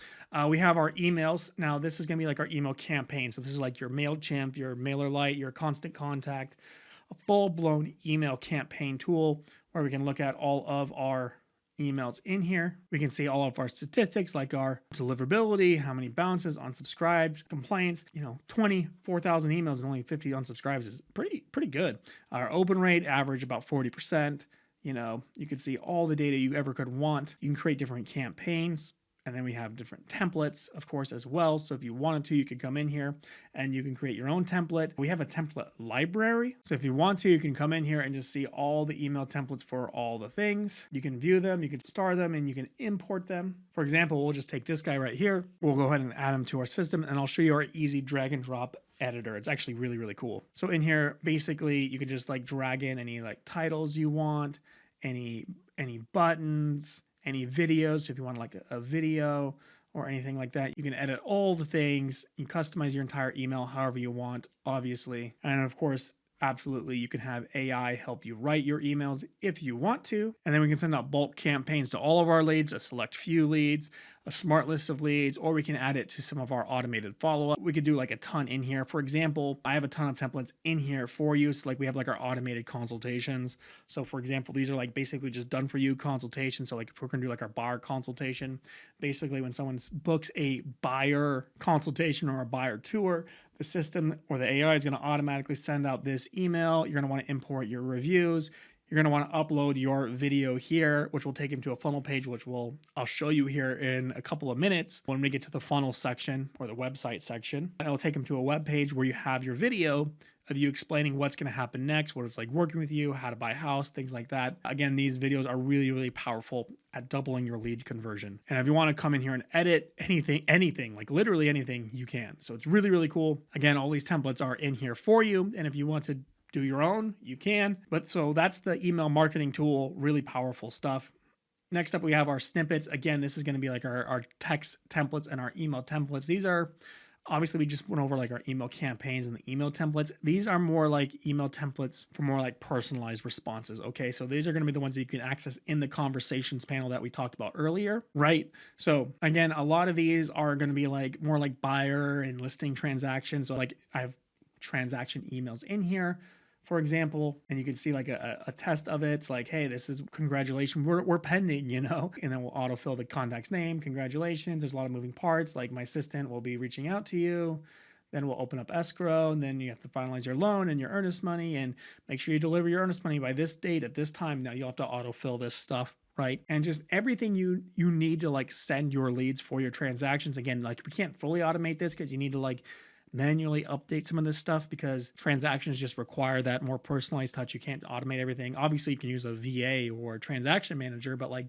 We have our emails. Now this is going to be like our email campaign. So this is like your MailChimp, your MailerLite, your Constant Contact, a full-blown email campaign tool where we can look at all of our emails in here. We can see all of our statistics like our deliverability, how many bounces, unsubscribed, complaints. 24,000 emails and only 50 unsubscribes is pretty good. Our open rate average about 40%. You can see all the data you ever could want. You can create different campaigns. And then we have different templates, of course, as well. So if you wanted to, you could come in here and you can create your own template. We have a template library. So if you want to, you can come in here and just see all the email templates for all the things. You can view them, you can star them, and you can import them. For example, we'll just take this guy right here. We'll go ahead and add him to our system, and I'll show you our easy drag and drop editor. It's actually really, really cool. So in here, basically, you could just like drag in any like titles you want, any buttons, any videos. So if you want like a video or anything like that, you can edit all the things. You can customize your entire email however you want, obviously. And of course, absolutely, you can have AI help you write your emails if you want to. And then we can send out bulk campaigns to all of our leads, a select few leads, a smart list of leads, or we can add it to some of our automated follow-up. We could do like a ton in here. For example, I have a ton of templates in here for you. So like we have like our automated consultations. So for example, these are like basically just done for you consultations. So like if we're gonna do like our buyer consultation, basically when someone books a buyer consultation or a buyer tour, the system or the AI is going to automatically send out this email. You're going to want to import your reviews. You're going to want to upload your video here, which will take him to a funnel page, which I'll show you here in a couple of minutes when we get to the funnel section or the website section. And it'll take him to a web page where you have your video of you explaining what's going to happen next, what it's like working with you, how to buy a house, things like that. Again, these videos are really, really powerful at doubling your lead conversion. And if you want to come in here and edit anything, like literally anything, you can. So it's really, really cool. Again, all these templates are in here for you. And if you want to do your own, you can. But so that's the email marketing tool, really powerful stuff. Next up, we have our snippets. Again, this is going to be like our text templates and our email templates. These are obviously, we just went over like our email campaigns and the email templates. These are more like email templates for more like personalized responses. Okay, so these are going to be the ones that you can access in the conversations panel that we talked about earlier, right? So again, a lot of these are going to be like more like buyer and listing transactions. So like I have transaction emails in here, for example, and you can see like a test of it. It's like, hey, this is congratulations, we're pending, and then we'll autofill the contact's name. Congratulations. There's a lot of moving parts. Like my assistant will be reaching out to you. Then we'll open up escrow, and then you have to finalize your loan and your earnest money, and make sure you deliver your earnest money by this date at this time. Now you'll have to autofill this stuff, right? And just everything you need to like send your leads for your transactions. Again, like we can't fully automate this because you need to like manually update some of this stuff because transactions just require that more personalized touch. You can't automate everything. Obviously, you can use a VA or a transaction manager, but like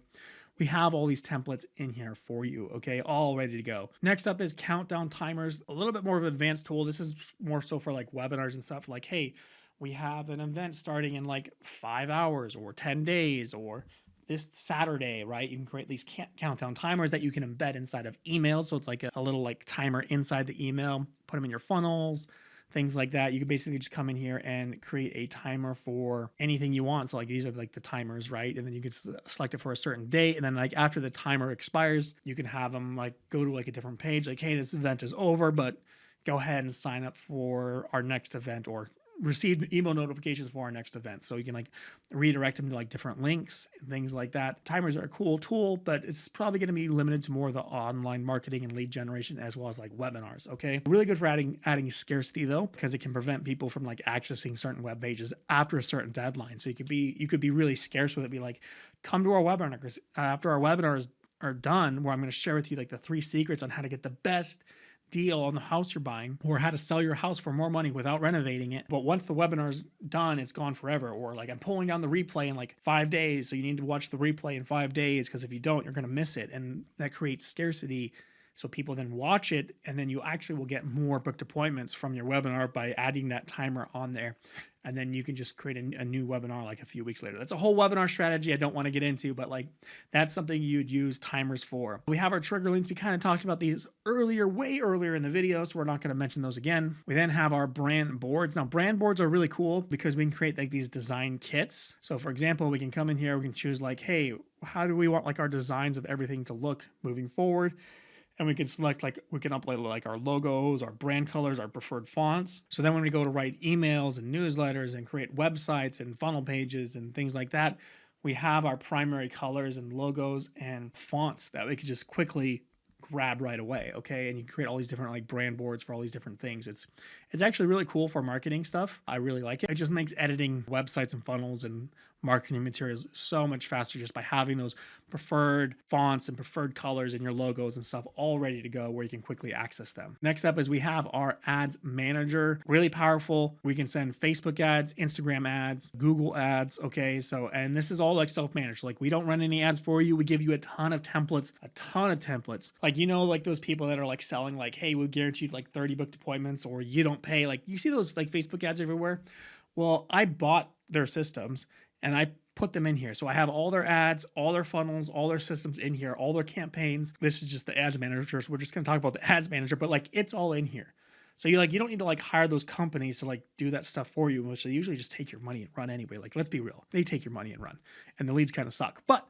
we have all these templates in here for you, okay, all ready to go. Next up is countdown timers, a little bit more of an advanced tool. This is more so for like webinars and stuff like, hey, we have an event starting in like 5 hours or 10 days or this Saturday, right? You can create these countdown timers that you can embed inside of emails. So it's like a little like timer inside the email, put them in your funnels, things like that. You can basically just come in here and create a timer for anything you want. So like these are like the timers, right? And then you can select it for a certain date. And then like after the timer expires, you can have them like go to like a different page. Like, hey, this event is over, but go ahead and sign up for our next event or receive email notifications for our next event. So you can like redirect them to like different links and things like that. Timers are a cool tool, but it's probably going to be limited to more of the online marketing and lead generation, as well as like webinars. Okay. Really good for adding scarcity though, because it can prevent people from like accessing certain web pages after a certain deadline. So you could be really scarce with it. Be like, come to our webinar, because after our webinars are done, where I'm going to share with you like the 3 secrets on how to get the best deal on the house you're buying, or how to sell your house for more money without renovating it. But once the webinar's done, it's gone forever. Or like, I'm pulling down the replay in like 5 days, so you need to watch the replay in 5 days, because if you don't, you're going to miss it. And that creates scarcity. So people then watch it, and then you actually will get more booked appointments from your webinar by adding that timer on there. And then you can just create a new webinar like a few weeks later. That's a whole webinar strategy I don't want to get into, but like that's something you'd use timers for. We have our trigger links. We kind of talked about these earlier, way earlier in the video, so we're not going to mention those again. We then have our brand boards. Now, brand boards are really cool because we can create like these design kits. So for example, we can come in here, we can choose like, hey, how do we want like our designs of everything to look moving forward? And we can select like, we can upload like our logos, our brand colors, our preferred fonts. So then when we go to write emails and newsletters and create websites and funnel pages and things like that, we have our primary colors and logos and fonts that we could just quickly grab right away. Okay. And you can create all these different like brand boards for all these different things. It's actually really cool for marketing stuff. I really like it. It just makes editing websites and funnels and marketing materials so much faster just by having those preferred fonts and preferred colors and your logos and stuff all ready to go where you can quickly access them. Next up is we have our ads manager. Really powerful. We can send Facebook ads, Instagram ads, Google ads. Okay. So, and this is all like self-managed. Like we don't run any ads for you. We give you a ton of templates. Like, you know, like those people that are like selling like, hey, we'll guarantee like 30 booked appointments, or you don't pay. Like you see those like Facebook ads everywhere. Well, I bought their systems and I put them in here. So I have all their ads, all their funnels, all their systems in here, all their campaigns. This is just the ads manager. So we're just going to talk about the ads manager, but like it's all in here. So you don't need to like hire those companies to like do that stuff for you, which they usually just take your money and run anyway. Like, let's be real. They take your money and run, and the leads kind of suck. But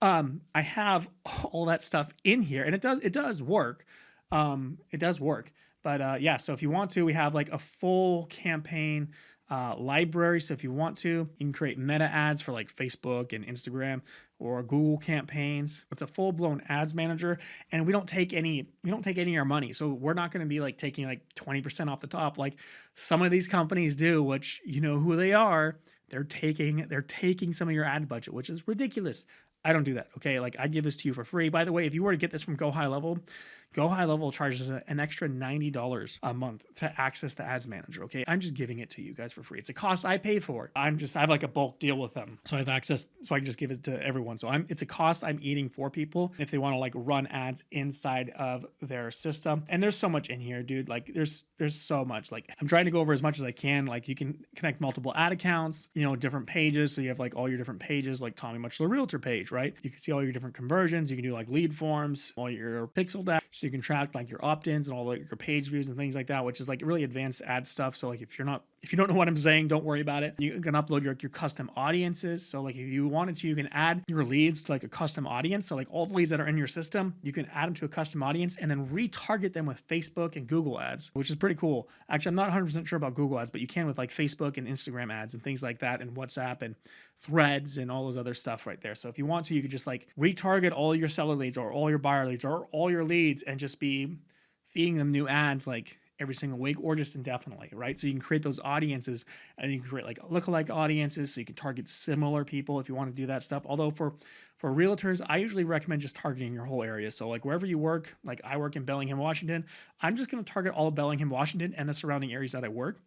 I have all that stuff in here, and it does work. It does work. But yeah, so if you want to, we have like a full campaign library. So if you want to, you can create meta ads for like Facebook and Instagram or Google campaigns. It's a full-blown ads manager, and we don't take any of our money. So we're not going to be like taking like 20% off the top like some of these companies do, which you know who they are. They're taking some of your ad budget, which is ridiculous. I don't do that. Okay. Like I give this to you for free. By the way, if you were to get this from Go High Level charges an extra $90 a month to access the ads manager. Okay. I'm just giving it to you guys for free. It's a cost I pay for. I have like a bulk deal with them. So I have access, so I can just give it to everyone. So it's a cost I'm eating for people if they want to like run ads inside of their system. And there's so much in here, dude. Like there's so much. Like I'm trying to go over as much as I can. Like you can connect multiple ad accounts, different pages. So you have like all your different pages, like Tommy Much the Realtor page, right? You can see all your different conversions. You can do like lead forms, all your pixel data. So you can track like your opt-ins and all like your page views and things like that, which is like really advanced ad stuff. So like if you don't know what I'm saying, don't worry about it. You can upload your custom audiences. So like if you wanted to, you can add your leads to like a custom audience. So like all the leads that are in your system, you can add them to a custom audience and then retarget them with Facebook and Google ads, which is pretty cool. Actually, I'm not 100% sure about Google ads, but you can with like Facebook and Instagram ads and things like that, and WhatsApp and Threads and all those other stuff right there. So if you want to, you could just like retarget all your seller leads or all your buyer leads or all your leads and just be feeding them new ads like every single week or just indefinitely, right? So you can create those audiences, and you can create like lookalike audiences, so you can target similar people if you want to do that stuff. Although for realtors, I usually recommend just targeting your whole area. So like wherever you work, like I work in Bellingham, Washington, I'm just going to target all of Bellingham, Washington and the surrounding areas that I work.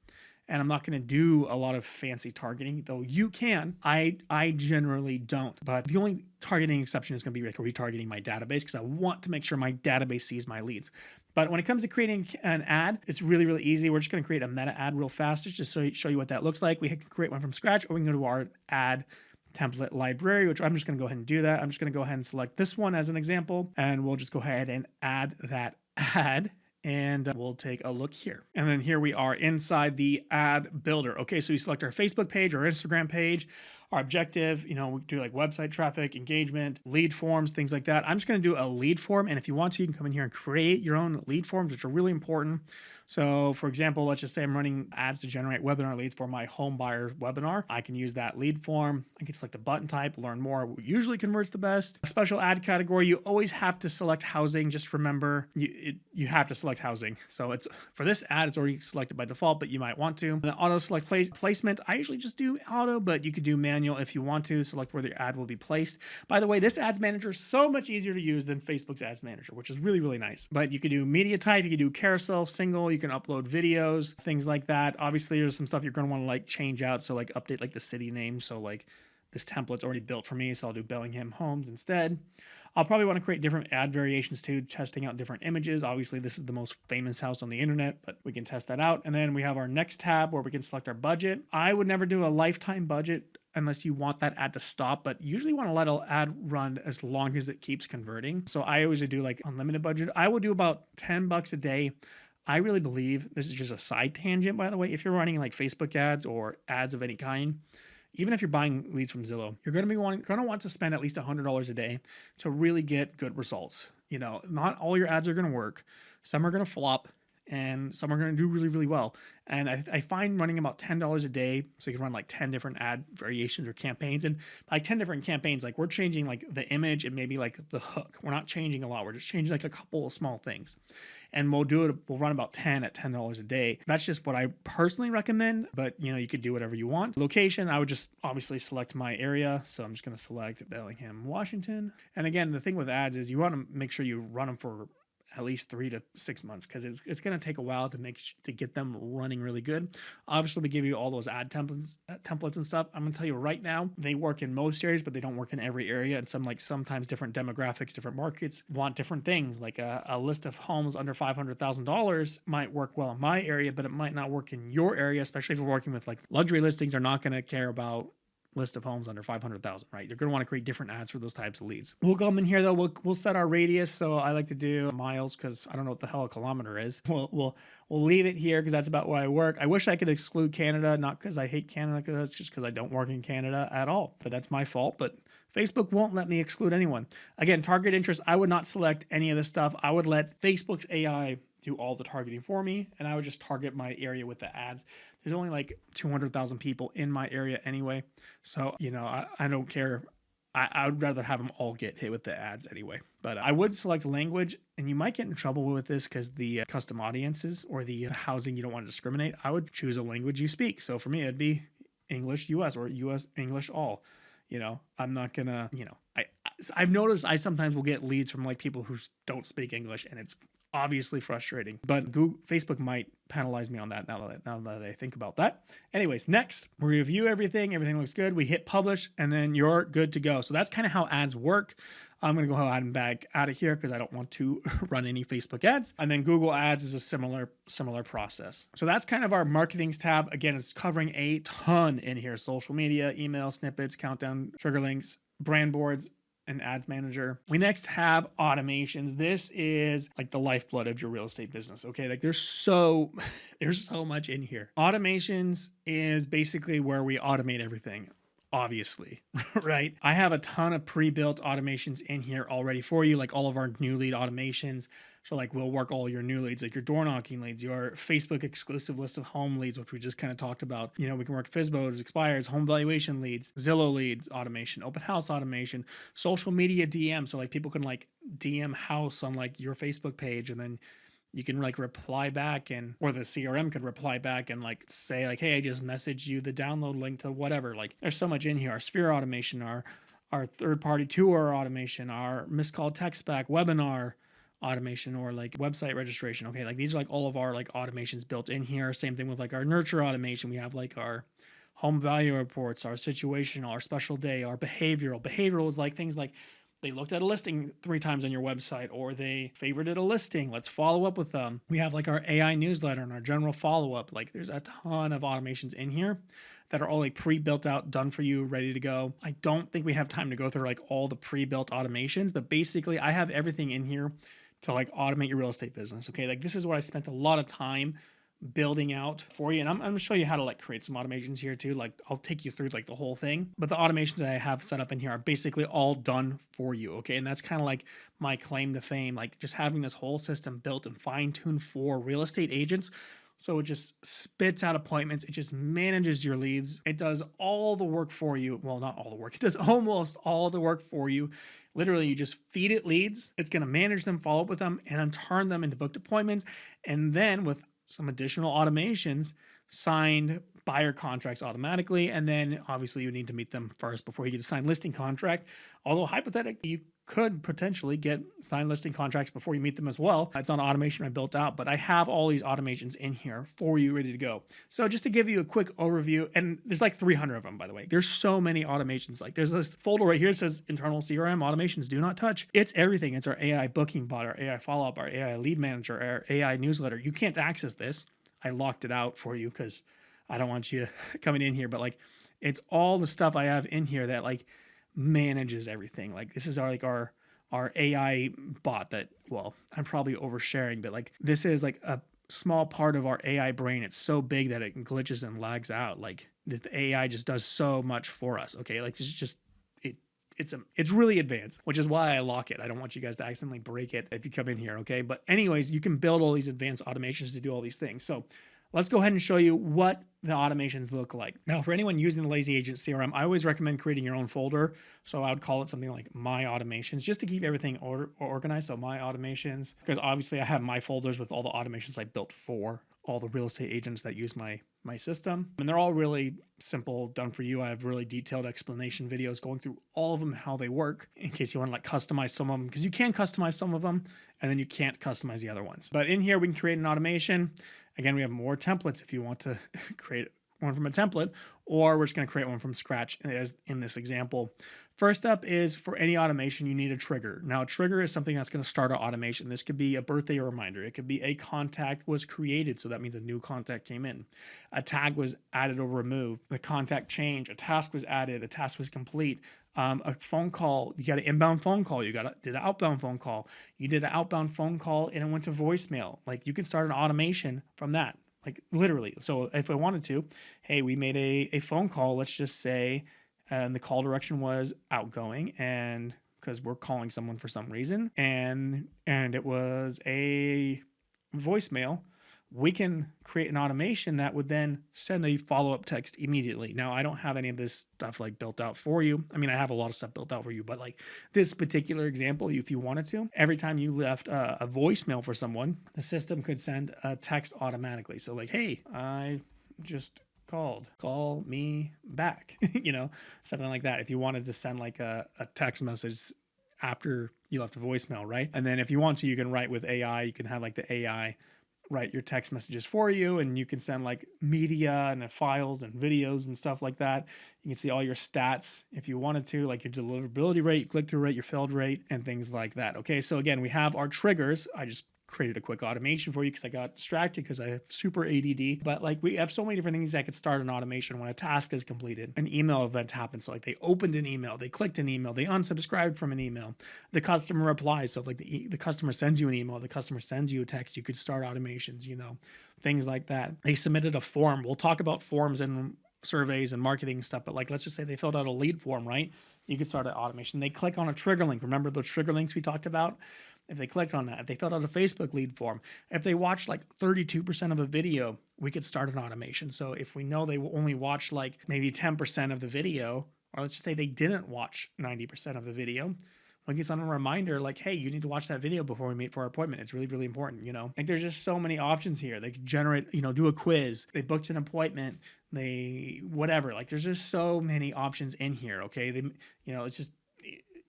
And I'm not going to do a lot of fancy targeting, though you can. I generally don't. But the only targeting exception is going to be like retargeting my database, because I want to make sure my database sees my leads. But when it comes to creating an ad, it's really, really easy. We're just going to create a meta ad real fast just to show you what that looks like. We can create one from scratch, or we can go to our ad template library, which I'm just going to go ahead and do that. I'm just going to go ahead and select this one as an example, and we'll just go ahead and add that ad. And we'll take a look here. And then here we are inside the ad builder. Okay, so we select our Facebook page or Instagram page, our objective, we do like website traffic, engagement, lead forms, things like that. I'm just going to do a lead form. And if you want to, you can come in here and create your own lead forms, which are really important. So for example, let's just say I'm running ads to generate webinar leads for my home buyer webinar. I can use that lead form. I can select the button type, learn more, usually converts the best. Special ad category, you always have to select housing. Just remember, you have to select housing. So it's for this ad, it's already selected by default, but you might want to. And then auto select placement, I usually just do auto, but you could do manual if you want to. Select where the ad will be placed. By the way, this ads manager is so much easier to use than Facebook's ads manager, which is really, really nice. But you could do media type, you could do carousel, single, you can upload videos, things like that. Obviously, there's some stuff you're going to want to like change out. So like update like the city name. So like this template's already built for me, so I'll do Bellingham Homes instead. I'll probably want to create different ad variations too, testing out different images. Obviously, this is the most famous house on the internet, but we can test that out. And then we have our next tab where we can select our budget. I would never do a lifetime budget unless you want that ad to stop, but usually want to let an ad run as long as it keeps converting. So I always do like unlimited budget. I would do about $10 a day. I really believe, this is just a side tangent, by the way, if you're running like Facebook ads or ads of any kind, even if you're buying leads from Zillow, you're going to want to spend at least $100 a day to really get good results. You know, not all your ads are going to work. Some are going to flop and some are going to do really, really well. And I find running about $10 a day, so you can run like 10 different ad variations or campaigns. And like 10 different campaigns, like we're changing like the image and maybe like the hook. We're not changing a lot. We're just changing like a couple of small things. And we'll run about 10 at $10 a day. That's just what I personally recommend, but you know, you could do whatever you want. Location, I would just obviously select my area. So I'm just going to select Bellingham, Washington. And again, the thing with ads is you want to make sure you run them for at least 3 to 6 months, because it's going to take a while to get them running really good. Obviously, we give you all those ad templates and stuff. I'm going to tell you right now, they work in most areas, but they don't work in every area. And sometimes different demographics, different markets want different things. Like a list of homes under $500,000 might work well in my area, but it might not work in your area, especially if you're working with like luxury listings. Are not going to care about list of homes under 500,000, right? You're going to want to create different ads for those types of leads. We'll come in here though. We'll set our radius. So I like to do miles because I don't know what the hell a kilometer is. We'll leave it here because that's about where I work. I wish I could exclude Canada, not because I hate Canada, because it's just because I don't work in Canada at all. But that's my fault. But Facebook won't let me exclude anyone. Again, target interest, I would not select any of this stuff. I would let Facebook's AI do all the targeting for me, and I would just target my area with the ads. There's only like 200,000 people in my area anyway, so you know, I don't care. I would rather have them all get hit with the ads anyway. But I would select language, and you might get in trouble with this because the custom audiences or the housing, you don't want to discriminate. I would choose a language you speak. So for me, it'd be English US or US English all. You know, I'm not gonna, you know, I've noticed I sometimes will get leads from like people who don't speak English, and it's obviously frustrating, but Facebook might penalize me on that now that I think about that. Anyways, next, we review everything. Everything looks good. We hit publish, and then you're good to go. So that's kind of how ads work. I'm going to go ahead and back out of here because I don't want to run any Facebook ads. And then Google Ads is a similar process. So that's kind of our marketings tab. Again, it's covering a ton in here: social media, email, snippets, countdown, trigger links, brand boards, and ads manager. We next have automations. This is like the lifeblood of your real estate business. Okay, like there's so much in here. Automations is basically where we automate everything, obviously, right? I have a ton of pre-built automations in here already for you, like all of our new lead automations. So like we'll work all your new leads, like your door knocking leads, your Facebook exclusive list of home leads, which we just kind of talked about. You know, we can work FSBOs, expires, home valuation leads, Zillow leads automation, open house automation, social media DM. So like people can like DM house on like your Facebook page, and then you can like reply back, or the CRM could reply back and like say like, hey, I just messaged you the download link to whatever. Like there's so much in here. Our Sphere automation, our third-party tour automation, our missed call text back, webinar automation, or like website registration. Okay, like these are like all of our like automations built in here. Same thing with like our nurture automation. We have like our home value reports, our situational, our special day, our behavioral. Behavioral is like things like they looked at a listing 3 times on your website, or they favorited a listing. Let's follow up with them. We have like our AI newsletter and our general follow-up. Like there's a ton of automations in here that are all like pre-built out, done for you, ready to go. I don't think we have time to go through like all the pre-built automations, but basically I have everything in here to like automate your real estate business. Okay, like this is what I spent a lot of time building out for you. And I'm gonna show you how to like create some automations here too. Like I'll take you through like the whole thing, but the automations that I have set up in here are basically all done for you. Okay. And that's kind of like my claim to fame, like just having this whole system built and fine-tuned for real estate agents. So it just spits out appointments. It just manages your leads. It does all the work for you. Well, not all the work. It does almost all the work for you. Literally, you just feed it leads. It's going to manage them, follow up with them, and then turn them into booked appointments. And then with some additional automations, signed buyer contracts automatically. And then obviously you need to meet them first before you get a signed listing contract. Although hypothetically, you could potentially get signed listing contracts before you meet them as well. It's not automation I built out, but I have all these automations in here for you ready to go. So just to give you a quick overview, and there's like 300 of them, by the way. There's so many automations. Like there's this folder right here that says internal CRM automations do not touch. It's everything. It's our AI booking bot, our AI follow-up, our AI lead manager, our AI newsletter. You can't access this. I locked it out for you because I don't want you coming in here, but like it's all the stuff I have in here that like manages everything. Like this is our AI bot that, well, I'm probably oversharing, but like this is like a small part of our AI brain. It's so big that it glitches and lags out. Like the AI just does so much for us. Okay. Like this is just, it's really advanced, which is why I lock it. I don't want you guys to accidentally break it if you come in here. Okay. But anyways, you can build all these advanced automations to do all these things. So let's go ahead and show you what the automations look like. Now, for anyone using the Lazy Agent CRM, I always recommend creating your own folder. So I would call it something like My Automations, just to keep everything organized. So My Automations, because obviously I have my folders with all the automations I built for all the real estate agents that use my system. And they're all really simple, done for you. I have really detailed explanation videos going through all of them, how they work, in case you want to like customize some of them, because you can customize some of them and then you can't customize the other ones. But in here, we can create an automation. Again, we have more templates if you want to create one from a template, or we're just going to create one from scratch as in this example. First up is for any automation, you need a trigger. Now, a trigger is something that's going to start an automation. This could be a birthday reminder. It could be a contact was created. So that means a new contact came in. A tag was added or removed. The contact changed. A task was added. A task was complete. A phone call, you got an inbound phone call, did an outbound phone call, you did an outbound phone call and it went to voicemail. Like you can start an automation from that, like literally. So if I wanted to, hey, we made a phone call, let's just say, and the call direction was outgoing, and because we're calling someone for some reason, and it was a voicemail, we can create an automation that would then send a follow-up text immediately. Now, I don't have any of this stuff like built out for you. I mean, I have a lot of stuff built out for you, but like this particular example, if you wanted to, every time you left a voicemail for someone, the system could send a text automatically. So like, hey, I just call me back, something like that. If you wanted to send like a text message after you left a voicemail, right? And then if you want to, you can write with AI. You can have like the AI write your text messages for you, and you can send like media and files and videos and stuff like that. You can see all your stats if you wanted to, like your deliverability rate, click-through rate, your failed rate, and things like that. Okay, so again, we have our triggers. I just created a quick automation for you because I got distracted because I have super ADD. But like we have so many different things that could start an automation when a task is completed. An email event happens. So like they opened an email, they clicked an email, they unsubscribed from an email. The customer replies. So if like the customer sends you an email, the customer sends you a text, you could start automations, things like that. They submitted a form. We'll talk about forms and surveys and marketing stuff, but like let's just say they filled out a lead form, right? You could start an automation. They click on a trigger link. Remember those trigger links we talked about? If they clicked on that, if they filled out a Facebook lead form, if they watched like 32% of a video, we could start an automation. So if we know they only watched like maybe 10% of the video, or let's just say they didn't watch 90% of the video, we can send them a reminder like, hey, you need to watch that video before we meet for our appointment. It's really, really important, Like there's just so many options here. They could generate, do a quiz. They booked an appointment. They, whatever. Like there's just so many options in here, okay?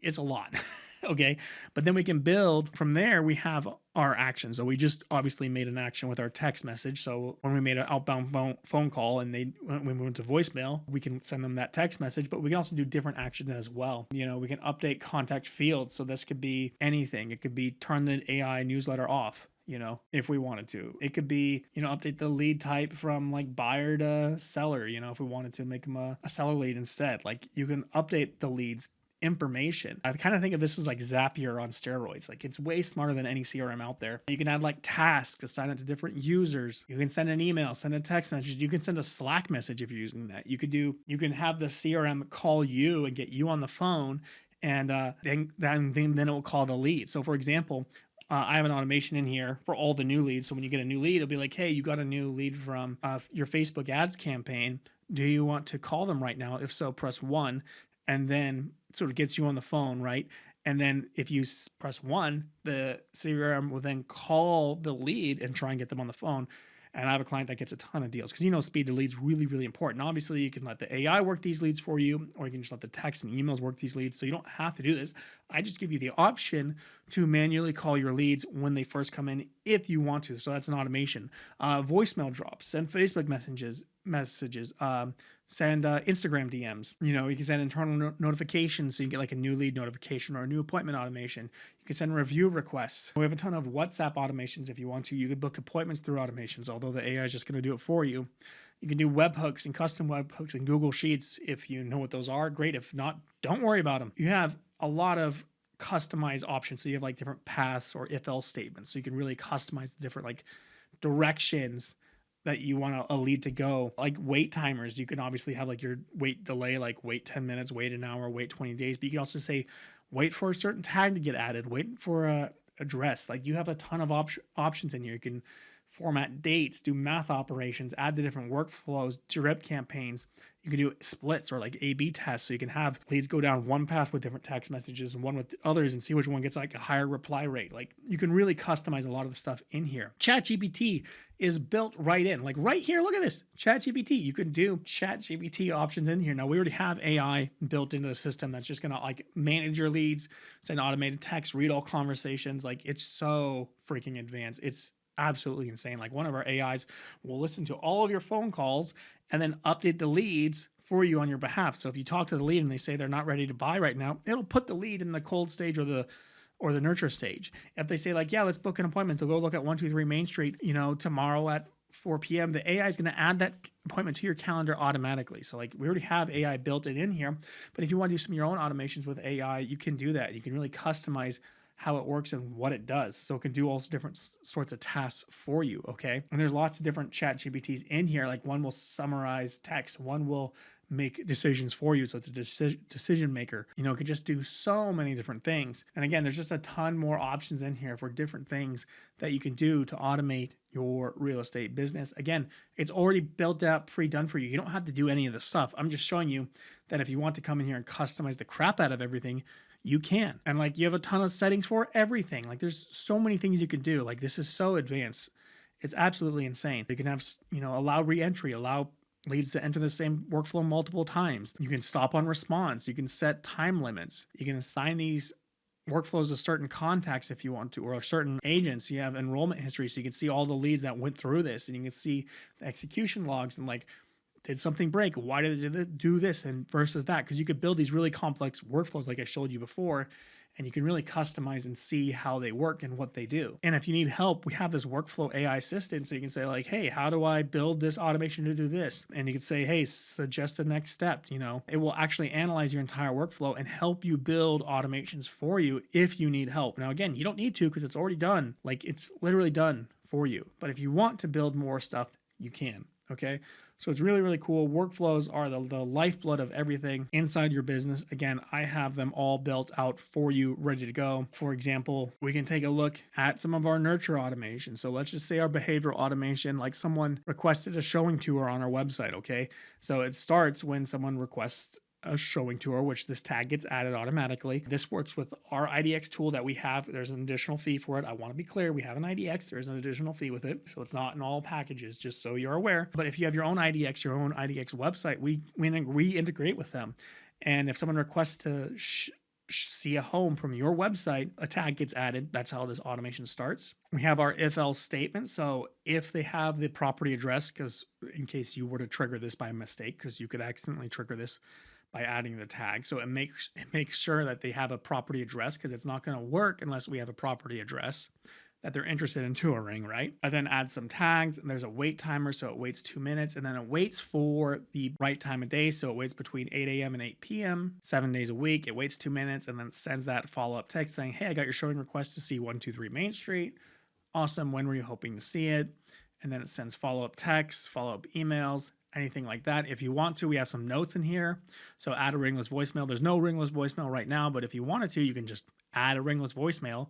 It's a lot. Okay. But then we can build from there. We have our action. So we just obviously made an action with our text message. So when we made an outbound phone call and when we went to voicemail, we can send them that text message, but we can also do different actions as well. We can update contact fields. So this could be anything. It could be turn the AI newsletter off. If we wanted to. It could be, update the lead type from like buyer to seller, if we wanted to make them a seller lead instead. Like you can update the leads information. I kind of think of this as like Zapier on steroids. Like it's way smarter than any CRM out there. You can add like tasks to sign up to different users. You can send an email, send a text message. You can send a Slack message if you're using that. You can have the CRM call you and get you on the phone, and then it will call the lead. So for example, I have an automation in here for all the new leads. So when you get a new lead, it'll be like, hey, you got a new lead from your Facebook ads campaign. Do you want to call them right now? If so, press 1, and then sort of gets you on the phone, right? And then if you press 1, the CRM will then call the lead and try and get them on the phone. And I have a client that gets a ton of deals because speed to leads really, really important. Obviously, you can let the AI work these leads for you, or you can just let the text and emails work these leads. So you don't have to do this. I just give you the option to manually call your leads when they first come in if you want to. So that's an automation. Voicemail drops, send Facebook messages, send Instagram DMs. You can send internal notifications so you get like a new lead notification or a new appointment automation. You can send review requests. We have a ton of WhatsApp automations if you want to. You could book appointments through automations, although the AI is just going to do it for you. You can do webhooks and custom webhooks and Google Sheets if you know what those are. Great. If not, don't worry about them. You have a lot of customized options. So you have like different paths or if-else statements. So you can really customize the different like directions that you want a lead to go. Like wait timers, you can obviously have like your wait delay, like wait 10 minutes, wait an hour, wait 20 days. But you can also say, wait for a certain tag to get added, wait for a address. Like you have a ton of options in here. You can format dates, do math operations, add the different workflows, drip campaigns. You can do splits or like A/B tests. So you can have leads go down one path with different text messages and one with others and see which one gets like a higher reply rate. Like you can really customize a lot of the stuff in here. ChatGPT is built right in. Like right here, look at this. ChatGPT. You can do ChatGPT options in here. Now we already have AI built into the system that's just gonna like manage your leads, send automated text, read all conversations. Like it's so freaking advanced. It's absolutely insane. Like one of our AIs will listen to all of your phone calls and then update the leads for you on your behalf. So if you talk to the lead and they say they're not ready to buy right now, it'll put the lead in the cold stage or the nurture stage. If they say like, yeah, let's book an appointment to go look at 123 Main Street, tomorrow at 4 p.m., the AI is going to add that appointment to your calendar automatically. So like we already have AI built in here, but if you want to do some of your own automations with AI, you can do that. You can really customize how it works and what it does. So it can do all different sorts of tasks for you, okay? And there's lots of different chat GPTs in here. Like one will summarize text, one will make decisions for you. So it's a decision maker. It could just do so many different things. And again, there's just a ton more options in here for different things that you can do to automate your real estate business. Again, it's already built out, pre-done for you. You don't have to do any of the stuff. I'm just showing you that if you want to come in here and customize the crap out of everything, you can. And like you have a ton of settings for everything. Like there's so many things you can do. Like this is so advanced. It's absolutely insane. You can have, allow re-entry, allow leads to enter the same workflow multiple times. You can stop on response. You can set time limits. You can assign these workflows to certain contacts if you want to, or certain agents. You have enrollment history, so you can see all the leads that went through this, and you can see the execution logs and like, did something break? Why did it do this and versus that? Because you could build these really complex workflows like I showed you before, and you can really customize and see how they work and what they do. And if you need help, we have this workflow AI assistant. So you can say like, hey, how do I build this automation to do this? And you can say, hey, suggest the next step. It will actually analyze your entire workflow and help you build automations for you if you need help. Now, again, you don't need to because it's already done. Like it's literally done for you. But if you want to build more stuff, you can. Okay. So it's really, really cool. Workflows are the lifeblood of everything inside your business. Again, I have them all built out for you, ready to go. For example, we can take a look at some of our nurture automation. So let's just say our behavioral automation, like someone requested a showing tour on our website. Okay. So it starts when someone requests a showing tour, which this tag gets added automatically. This works with our IDX tool that we have. There's an additional fee for it. I want to be clear. We have an IDX. There's an additional fee with it. So it's not in all packages, just so you're aware. But if you have your own IDX website, we integrate with them. And if someone requests to see a home from your website, a tag gets added. That's how this automation starts. We have our if-else statement. So if they have the property address, because in case you were to trigger this by mistake, because you could accidentally trigger this by adding the tag. So it makes sure that they have a property address, because it's not going to work unless we have a property address. that they're interested in touring, right? I then add some tags, and there's a wait timer, so it waits 2 minutes, and then it waits for the right time of day, so it waits between 8 a.m. and 8 p.m. 7 days a week. It waits 2 minutes, and then it sends that follow-up text saying, hey, I got your showing request to see 123 Main Street. Awesome. When were you hoping to see it? And then it sends follow-up texts, follow-up emails, anything like that. If you want to, we have some notes in here. So add a ringless voicemail. There's no ringless voicemail right now, but if you wanted to, you can just add a ringless voicemail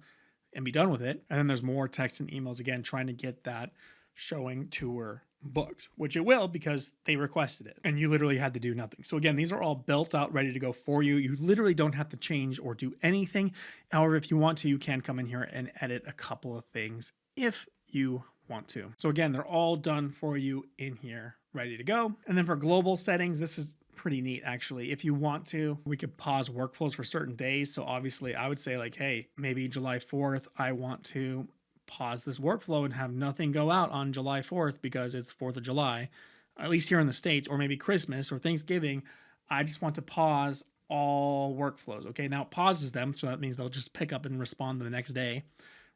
and be done with it. And then there's more text and emails, again, trying to get that showing tour booked, which it will because they requested it and you literally had to do nothing. So again, these are all built out, ready to go for you. You literally don't have to change or do anything. However, if you want to, you can come in here and edit a couple of things if you want to. So again, they're all done for you in here, ready to go. And then for global settings, this is pretty neat actually. If you want to, we could pause workflows for certain days. So obviously I would say like, hey, maybe July 4th, I want to pause this workflow and have nothing go out on July 4th because it's 4th of July, at least here in the States, or maybe Christmas or Thanksgiving. I just want to pause all workflows. Okay, now it pauses them, so that means they'll just pick up and respond the next day,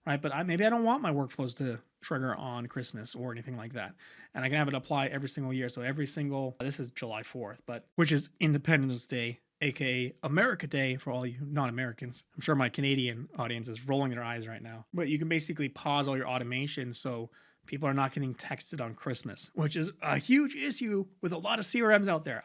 right? But maybe I don't want my workflows to trigger on Christmas or anything like that. And I can have it apply every single year. So this is July 4th, but which is Independence Day, aka America Day for all you non-Americans. I'm sure my Canadian audience is rolling their eyes right now. But you can basically pause all your automations so people are not getting texted on Christmas, which is a huge issue with a lot of CRMs out there.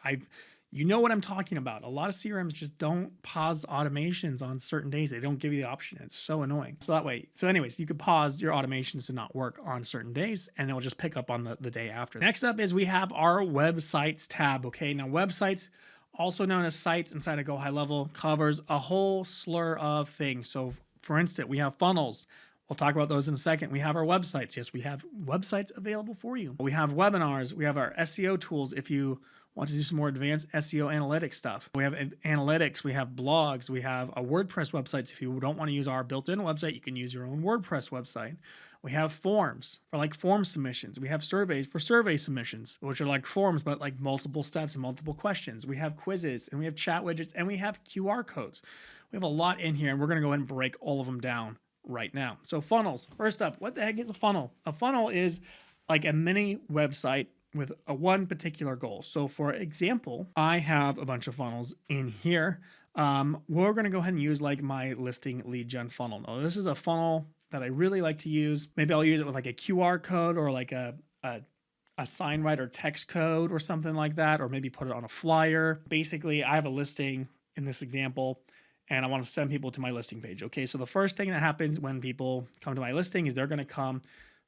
You know what I'm talking about. A lot of CRMs just don't pause automations on certain days. They don't give you the option. It's so annoying. So anyways, you could pause your automations to not work on certain days and it'll just pick up on the day after. Next up is we have our websites tab. Okay, now websites, also known as sites inside of Go High Level, covers a whole slur of things. So for instance, we have funnels. We'll talk about those in a second. We have our websites. Yes, we have websites available for you. We have webinars. We have our SEO tools if you want to do some more advanced SEO analytics stuff. We have analytics. We have blogs. We have a WordPress website. If you don't want to use our built-in website, you can use your own WordPress website. We have forms for like form submissions. We have surveys for survey submissions, which are like forms, but like multiple steps and multiple questions. We have quizzes and we have chat widgets and we have QR codes. We have a lot in here and we're going to go ahead and break all of them down right now. So funnels. First up, what the heck is a funnel? A funnel is like a mini website with one particular goal. So for example, I have a bunch of funnels in here. We're going to go ahead and use like my listing lead gen funnel. Now, this is a funnel that I really like to use. Maybe I'll use it with like a QR code or like a sign writer text code or something like that, or maybe put it on a flyer. Basically, I have a listing in this example and I want to send people to my listing page. Okay, so the first thing that happens when people come to my listing is they're going to come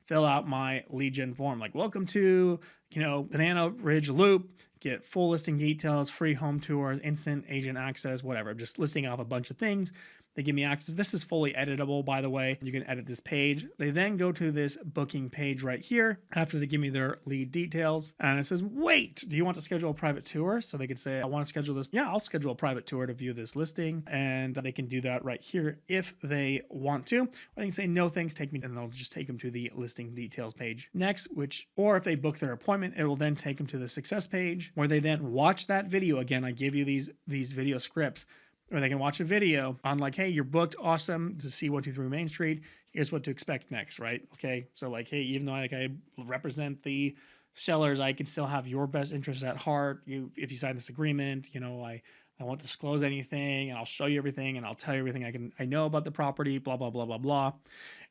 fill out my lead gen form. Like, welcome to, Banana Ridge Loop, get full listing details, free home tours, instant agent access, whatever. I'm just listing off a bunch of things. They give me access. This is fully editable, by the way. You can edit this page. They then go to this booking page right here after they give me their lead details. And it says, wait, do you want to schedule a private tour? So they could say, I want to schedule this. Yeah, I'll schedule a private tour to view this listing. And they can do that right here if they want to. Or they can say, no, thanks, take me. And they'll just take them to the listing details page next, or if they book their appointment, it will then take them to the success page where they then watch that video. Again, I give you these video scripts. Or they can watch a video on like, hey, you're booked, awesome, to see 123 Main Street. Here's what to expect next, right? Okay, so like, hey, even though I represent the sellers, I can still have your best interests at heart. If you sign this agreement, I won't disclose anything, and I'll show you everything, and I'll tell you everything I know about the property, blah, blah, blah, blah, blah.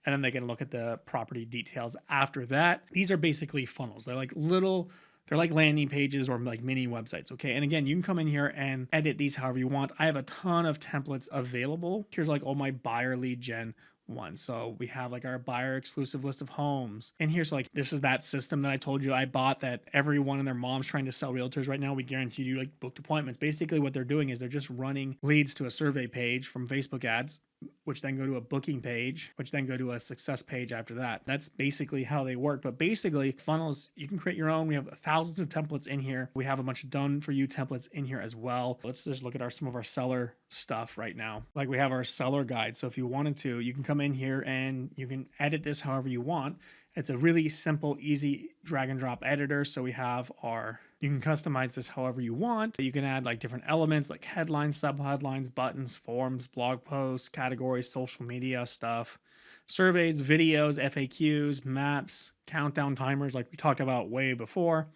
And then they can look at the property details after that. These are basically funnels. They're like landing pages or like mini websites, okay? And again, you can come in here and edit these however you want. I have a ton of templates available. Here's like all my buyer lead gen ones. So we have like our buyer exclusive list of homes. And here's like, this is that system that I told you I bought that everyone and their mom's trying to sell realtors right now. We guarantee you like booked appointments. Basically what they're doing is they're just running leads to a survey page from Facebook ads, which then go to a booking page, which then go to a success page after that. That's basically how they work. But basically, funnels, you can create your own. We have thousands of templates in here. We have a bunch of done for you templates in here as well. Let's just look at some of our seller stuff right now. Like we have our seller guide. So if you wanted to, you can come in here and you can edit this however you want. It's a really simple, easy drag and drop editor. So we have you can customize this however you want. You can add like different elements like headlines, subheadlines, buttons, forms, blog posts, categories, social media stuff. surveys, videos, FAQs, maps, countdown timers, like we talked about way before.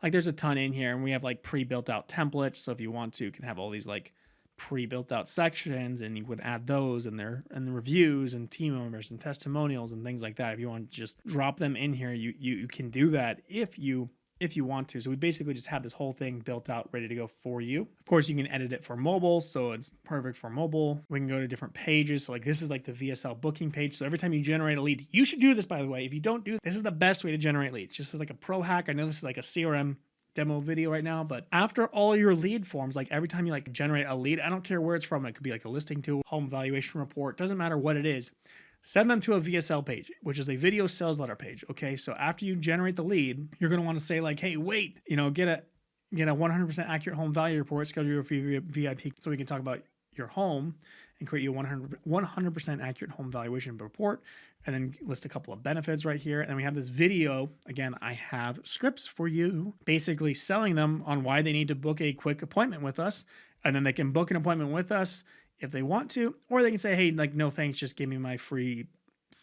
Like there's a ton in here, and we have like pre-built out templates. So if you want to, you can have all these like pre-built out sections, and you would add those and the reviews and team members and testimonials and things like that. If you want to just drop them in here, you can do that if you want to. So we basically just have this whole thing built out, ready to go for you. Of course, you can edit it for mobile, so it's perfect for mobile. We can go to different pages. So like this is like the VSL booking page. So every time you generate a lead, you should do this, by the way. If you don't do this is the best way to generate leads. Just as like a pro hack. I know this is like a CRM demo video right now, but after all your lead forms, like every time you like generate a lead, I don't care where it's from. It could be like a listing tool, home valuation report, doesn't matter what it is. Send them to a VSL page, which is a video sales letter page. Okay, so after you generate the lead, you're going to want to say like, hey, wait, get a 100% accurate home value report, schedule your free VIP so we can talk about your home and create you a 100% accurate home valuation report, and then list a couple of benefits right here. And then we have this video. Again, I have scripts for you, basically selling them on why they need to book a quick appointment with us. And then they can book an appointment with us if they want to, or they can say, hey, like, no thanks, just give me my free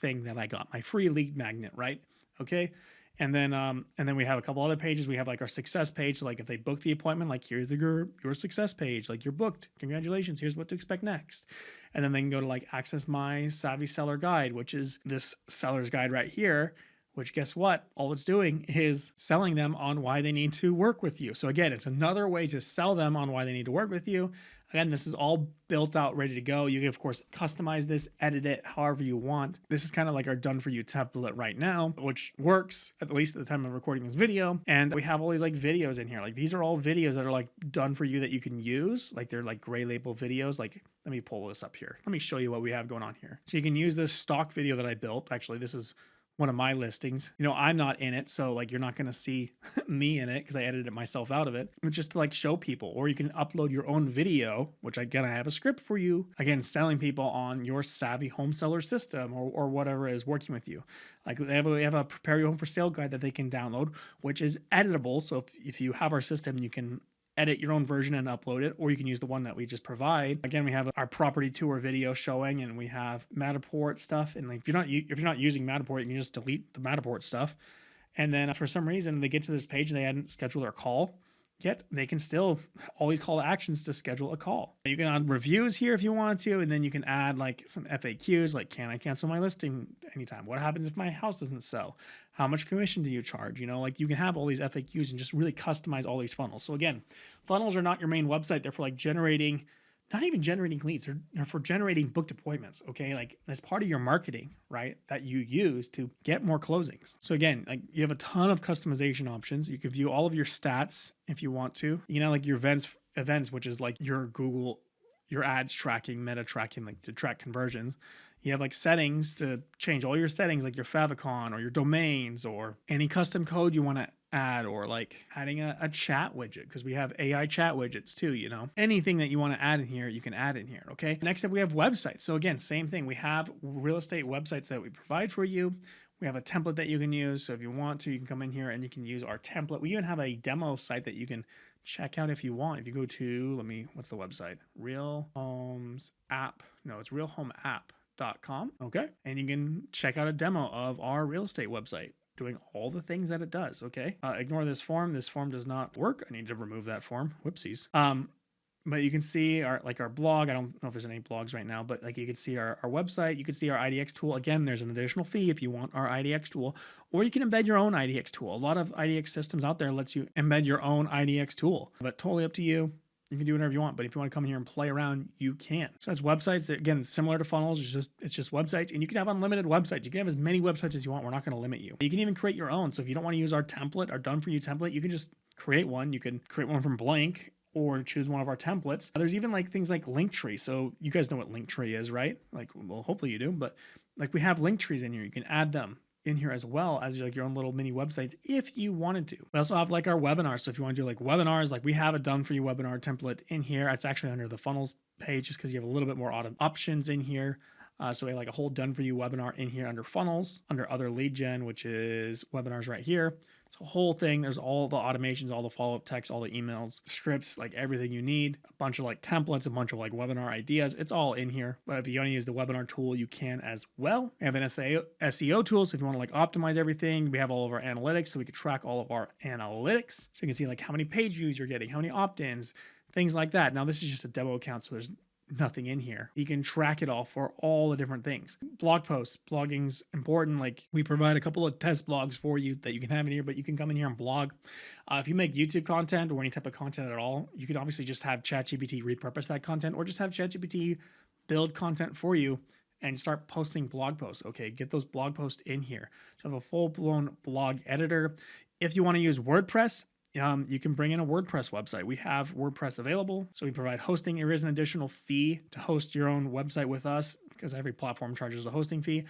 thing that I got, my free lead magnet, right? Okay. And then we have a couple other pages. We have like our success page. So like if they book the appointment, like here's your success page, like you're booked, congratulations, here's what to expect next. And then they can go to like access my savvy seller guide, which is this seller's guide right here, which guess what? All it's doing is selling them on why they need to work with you. So again, it's another way to sell them on why they need to work with you. Again, this is all built out, ready to go. You can, of course, customize this, edit it however you want. This is kind of like our done for you template right now, which works at least at the time of recording this video. And we have all these like videos in here. Like these are all videos that are like done for you that you can use. Like they're like gray label videos. Like, let me pull this up here. Let me show you what we have going on here. So you can use this stock video that I built. Actually, this is one of my listings. I'm not in it, so like you're not going to see me in it because I edited it myself out of it. It's just to like show people, or you can upload your own video, which again, I have a script for you. Again, selling people on your savvy home seller system or whatever is working with you. Like we have a prepare your home for sale guide that they can download, which is editable. So if you have our system, you can edit your own version and upload it, or you can use the one that we just provide. Again, we have our property tour video showing, and we have Matterport stuff. And like, if you're not using Matterport, you can just delete the Matterport stuff. And then for some reason they get to this page and they hadn't scheduled their call yet, they can still always call to actions to schedule a call. You can add reviews here if you want to, and then you can add like some FAQs, like can I cancel my listing anytime? What happens if my house doesn't sell? How much commission do you charge? Like you can have all these FAQs and just really customize all these funnels. So again, funnels are not your main website. They're for like not even generating leads. They're for generating booked appointments, okay? Like as part of your marketing, right, that you use to get more closings. So again, like you have a ton of customization options. You can view all of your stats if you want to. Like your events, which is like your Google, your ads tracking, meta tracking, like to track conversions. You have like settings to change all your settings, like your favicon or your domains or any custom code you want to add, or like adding a chat widget, because we have AI chat widgets too. Anything that you want to add in here, you can add in here. Okay. Next up, we have websites. So again, same thing. We have real estate websites that we provide for you. We have a template that you can use. So if you want to, you can come in here and you can use our template. We even have a demo site that you can check out if you want. If you go to, what's the website? Real Homes App. No, it's realhomeapp.com. Okay. And you can check out a demo of our real estate website doing all the things that it does. Okay. Ignore this form. This form does not work. I need to remove that form. Whoopsies. But you can see our blog. I don't know if there's any blogs right now, but like you can see our website. You can see our IDX tool. Again, there's an additional fee if you want our IDX tool, or you can embed your own IDX tool. A lot of IDX systems out there lets you embed your own IDX tool, but totally up to you. You can do whatever you want, but if you want to come here and play around, you can. So that's websites. Again, similar to funnels. It's just websites, and you can have unlimited websites. You can have as many websites as you want. We're not going to limit you. You can even create your own. So if you don't want to use our template, our done for you template, you can just create one. You can create one from blank, or choose one of our templates. There's even like things like Linktree. So you guys know what Linktree is, right? Like, well, hopefully you do, but like we have Linktrees in here. You can add them in here as well as like your own little mini websites if you wanted to. We also have like our webinars. So if you want to do like webinars, like we have a done for you webinar template in here. It's actually under the funnels page just because you have a little bit more options in here. So we have like a whole done for you webinar in here under funnels, under other lead gen, which is webinars right here. It's a whole thing. There's all the automations, all the follow-up text, all the emails, scripts, like everything you need, a bunch of like templates, a bunch of like webinar ideas. It's all in here. But if you want to use the webinar tool, you can as well. We have an SEO tool. So if you want to like optimize everything, we have all of our analytics. So we can track all of our analytics. So you can see like how many page views you're getting, how many opt-ins, things like that. Now this is just a demo account, so there's nothing in here. You can track it all for all the different things. Blog posts, blogging's important. Like we provide a couple of test blogs for you that you can have in here, but you can come in here and blog. If you make YouTube content or any type of content at all, you could obviously just have ChatGPT repurpose that content, or just have ChatGPT build content for you and start posting blog posts. Okay, get those blog posts in here. So have a full-blown blog editor. If you want to use WordPress, you can bring in a WordPress website. We have WordPress available. So we provide hosting. There is an additional fee to host your own website with us because every platform charges a hosting fee.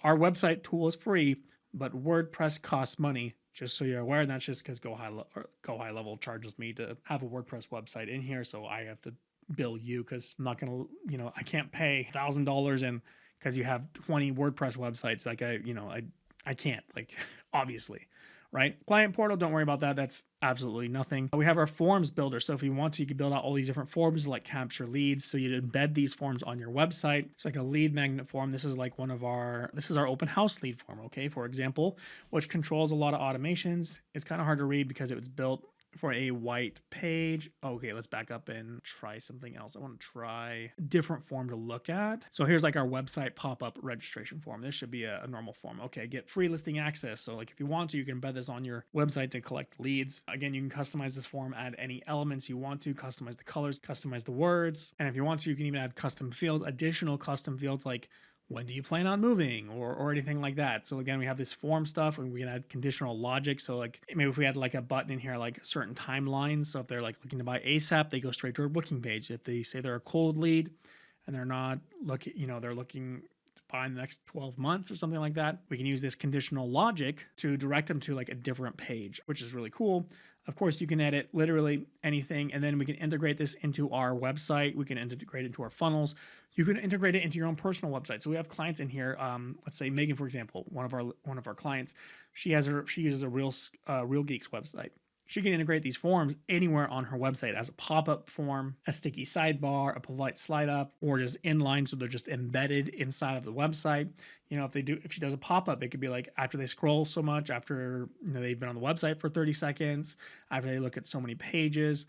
Our website tool is free, but WordPress costs money, just so you're aware. And that's just because Go High Level charges me to have a WordPress website in here. So I have to bill you because I'm not going to, I can't pay $1,000 and because you have 20 WordPress websites. Like I can't, like, obviously. Right? Client portal, don't worry about that. That's absolutely nothing. We have our forms builder. So if you want to, you can build out all these different forms to like capture leads. So you'd embed these forms on your website. It's like a lead magnet form. This is like this is our open house lead form, okay, for example, which controls a lot of automations. It's kind of hard to read because it was built for a white page. Okay, let's back up and try something else. I want to try a different form to look at. So here's like our website pop-up registration form. This should be a normal form. Okay, get free listing access. So like if you want to, you can embed this on your website to collect leads. Again, you can customize this form, add any elements you want to, customize the colors, customize the words. And if you want to, you can even add custom fields, additional custom fields like when do you plan on moving or anything like that. So again, we have this form stuff and we can add conditional logic. So like maybe if we had like a button in here, like certain timelines. So if they're like looking to buy ASAP, they go straight to our booking page. If they say they're a cold lead and they're not looking, they're looking to buy in the next 12 months or something like that, we can use this conditional logic to direct them to like a different page, which is really cool. Of course, you can edit literally anything, and then we can integrate this into our website. We can integrate it into our funnels. You can integrate it into your own personal website. So we have clients in here. Let's say Megan, for example, one of our clients. She uses a Real Geeks website. She can integrate these forms anywhere on her website as a pop-up form, a sticky sidebar, a polite slide up, or just inline, so they're just embedded inside of the website. If she does a pop-up, it could be like after they scroll so much, after they've been on the website for 30 seconds, after they look at so many pages,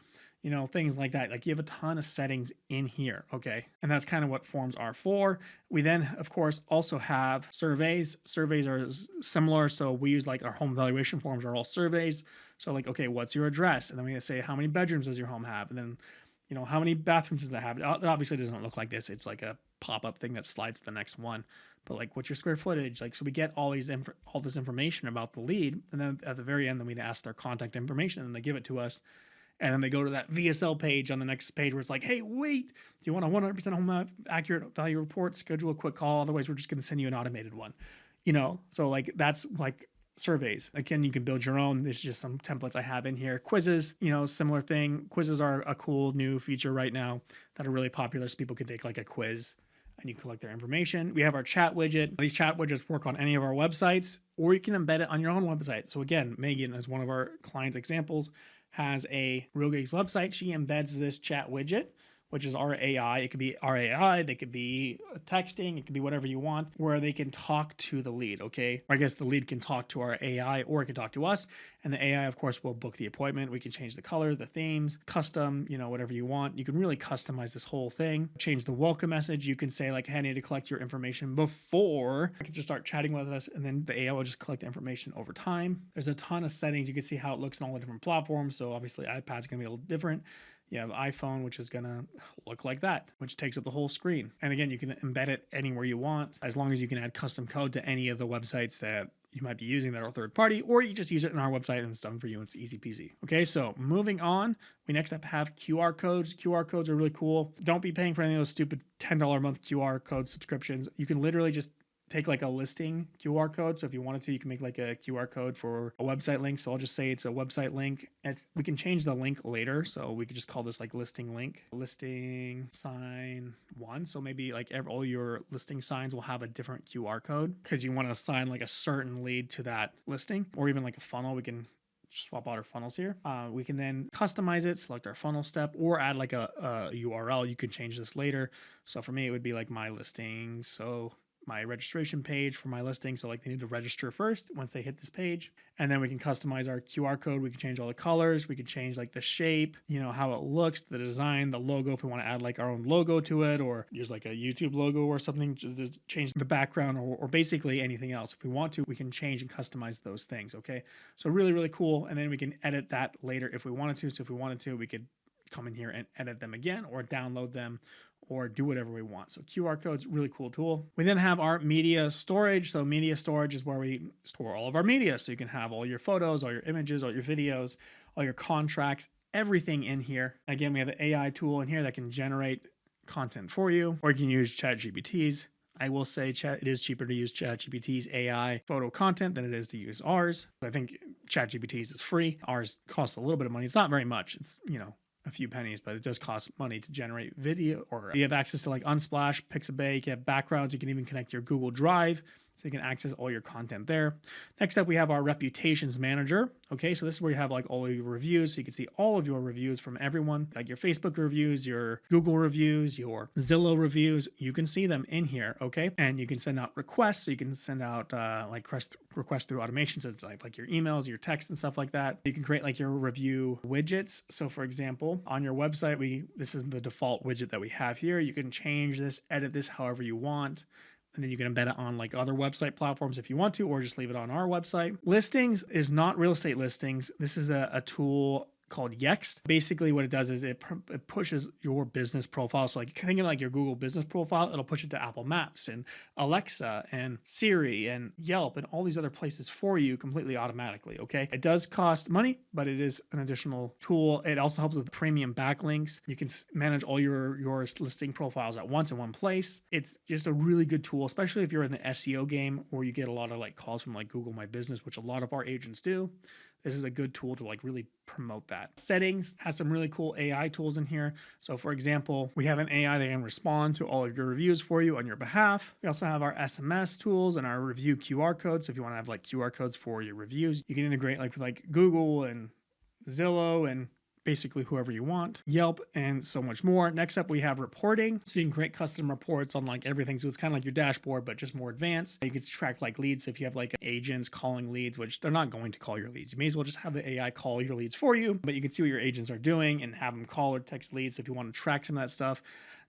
things like that. Like you have a ton of settings in here, okay? And that's kind of what forms are for. We then, of course, also have surveys. Surveys are similar. So we use like our home evaluation forms are all surveys. So like, okay, what's your address? And then we say, how many bedrooms does your home have? And then, how many bathrooms does it have? It obviously doesn't look like this. It's like a pop-up thing that slides to the next one. But like, what's your square footage? Like, so we get all this information about the lead. And then at the very end, then we ask their contact information and they give it to us. And then they go to that VSL page on the next page where it's like, hey, wait, do you want a 100% home accurate value report? Schedule a quick call. Otherwise, we're just going to send you an automated one. So like that's like surveys. Again, you can build your own. There's just some templates I have in here. Quizzes, similar thing. Quizzes are a cool new feature right now that are really popular. So people can take like a quiz and you collect their information. We have our chat widget. These chat widgets work on any of our websites, or you can embed it on your own website. So again, Megan is one of our client examples, has a Real Gigs website. She embeds this chat widget, which is our AI. It could be our AI, they could be texting, it could be whatever you want, where they can talk to the lead, okay? Or I guess the lead can talk to our AI, or it can talk to us, and the AI, of course, will book the appointment. We can change the color, the themes, custom, whatever you want. You can really customize this whole thing. Change the welcome message. You can say like, hey, I need to collect your information before. I can just start chatting with us, and then the AI will just collect the information over time. There's a ton of settings. You can see how it looks on all the different platforms. So obviously iPad's gonna be a little different. You have iPhone, which is going to look like that, which takes up the whole screen. And again, you can embed it anywhere you want, as long as you can add custom code to any of the websites that you might be using that are third party, or you just use it in our website and it's done for you. It's easy peasy. Okay, so moving on, we next up have QR codes. QR codes are really cool. Don't be paying for any of those stupid $10 a month QR code subscriptions. You can literally just take like a listing QR code. So if you wanted to, you can make like a QR code for a website link. So I'll just say it's a website link. We can change the link later. So we could just call this like listing link, listing sign 1. So maybe like all your listing signs will have a different QR code because you want to assign like a certain lead to that listing, or even like a funnel. We can swap out our funnels here. We can then customize it, select our funnel step, or add like a URL. You can change this later. So for me, it would be like my listing. So my registration page for my listing. So like they need to register first once they hit this page. And then we can customize our QR code. We can change all the colors. We can change like the shape, how it looks, the design, the logo, if we want to add like our own logo to it, or use like a YouTube logo or something, just change the background, or basically anything else. If we want to, we can change and customize those things. Okay. So really, really cool. And then we can edit that later if we wanted to. So if we wanted to, we could come in here and edit them again, or download them, or do whatever we want. So QR code's a really cool tool. We then have our media storage. So media storage is where we store all of our media. So you can have all your photos, all your images, all your videos, all your contracts, everything in here. Again, we have an AI tool in here that can generate content for you, or you can use ChatGPT's. I will say it is cheaper to use ChatGPT's AI photo content than it is to use ours. I think ChatGPT's is free. Ours costs a little bit of money. It's not very much. It's, a few pennies, but it does cost money to generate video. Or you have access to like Unsplash, Pixabay, you have backgrounds, you can even connect your Google Drive, so you can access all your content there. Next up, we have our reputations manager. Okay, so this is where you have like all of your reviews. So you can see all of your reviews from everyone, like your Facebook reviews, your Google reviews, your Zillow reviews. You can see them in here, okay? And you can send out requests. So you can send out requests through automation, so it's like your emails, your text and stuff like that. You can create like your review widgets. So for example, on your website, this is the default widget that we have here. You can change this, edit this however you want. And then you can embed it on like other website platforms if you want to, or just leave it on our website. Listings is not real estate listings. This is a tool called Yext. Basically what it does is it pushes your business profile. So like think of like your Google business profile, it'll push it to Apple Maps and Alexa and Siri and Yelp and all these other places for you completely automatically. Okay. It does cost money, but it is an additional tool. It also helps with premium backlinks. You can manage all your listing profiles at once in one place. It's just a really good tool, especially if you're in the SEO game, or you get a lot of like calls from like Google My Business, which a lot of our agents do. This is a good tool to like really promote that. Settings has some really cool AI tools in here. So for example, we have an AI that can respond to all of your reviews for you on your behalf. We also have our SMS tools and our review QR codes. So if you want to have like QR codes for your reviews, you can integrate like with like Google and Zillow and basically whoever you want, Yelp, and so much more. Next up, we have reporting. So you can create custom reports on like everything. So it's kind of like your dashboard, but just more advanced. You can track like leads. So if you have like agents calling leads, which they're not going to call your leads, you may as well just have the AI call your leads for you, but you can see what your agents are doing and have them call or text leads. So if you want to track some of that stuff,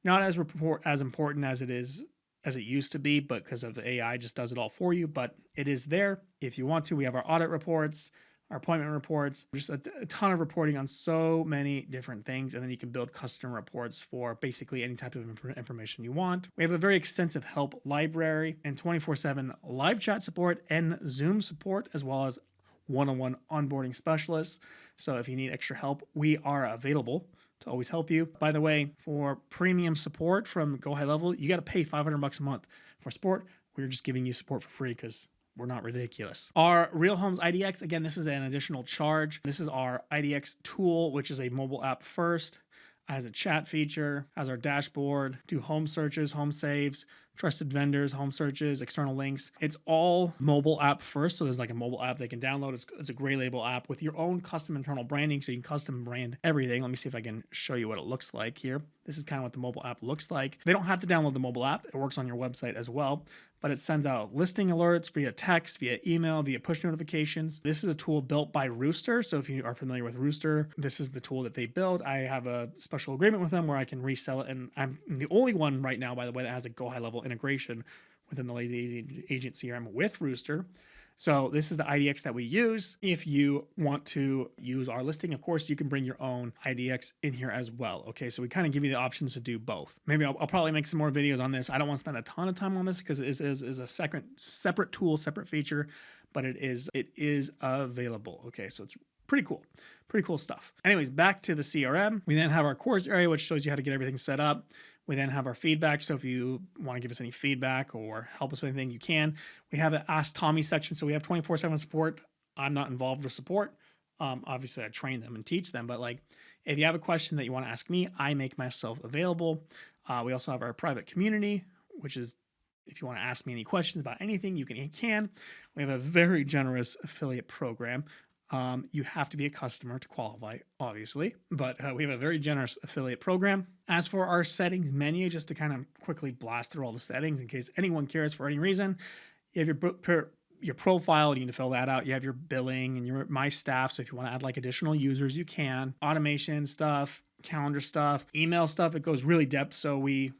not as important as it used to be, but because of the AI just does it all for you, but it is there if you want to. We have our audit reports, our appointment reports, just a ton of reporting on so many different things. And then you can build custom reports for basically any type of information you want. We have a very extensive help library and 24/7 live chat support and Zoom support, as well as one-on-one onboarding specialists. So if you need extra help, we are available to always help you. By the way, for premium support from Go High Level, you got to pay $500 a month for support. We're just giving you support for free because we're not ridiculous. Our Real Homes IDX, again, this is an additional charge. This is our IDX tool, which is a mobile app first, has a chat feature, has our dashboard, do home searches, home saves, trusted vendors, home searches, external links. It's all mobile app first. So there's like a mobile app they can download. It's a gray label app with your own custom internal branding. So you can custom brand everything. Let me see if I can show you what it looks like here. This is kind of what the mobile app looks like. They don't have to download the mobile app. It works on your website as well, but it sends out listing alerts via text, via email, via push notifications. This is a tool built by Rooster. So if you are familiar with Rooster, this is the tool that they build. I have a special agreement with them where I can resell it. And I'm the only one right now, by the way, that has a Go High Level integration within the Lazy Agent CRM with Rooster. So this is the IDX that we use. If you want to use our listing, of course, you can bring your own IDX in here as well. Okay, so we kind of give you the options to do both. Maybe I'll probably make some more videos on this. I don't want to spend a ton of time on this because it is a separate tool, separate feature, but it is available. Okay, so it's pretty cool stuff. Anyways, back to the CRM. We then have our course area, which shows you how to get everything set up. We then have our feedback. So if you want to give us any feedback or help us with anything, you can. We have the Ask Tommy section. So we have 24/7 support. I'm not involved with support. Obviously, I train them and teach them. But like, if you have a question that you want to ask me, I make myself available. We also have our private community, which is if you want to ask me any questions about anything, you can. We have a very generous affiliate program. You have to be a customer to qualify, obviously, but we have a very generous affiliate program. As for our settings menu, just to kind of quickly blast through all the settings in case anyone cares for any reason, you have your profile, you need to fill that out. You have your billing and your my staff. So if you want to add like additional users, you can. Automation stuff, calendar stuff, email stuff. It goes really depth. So we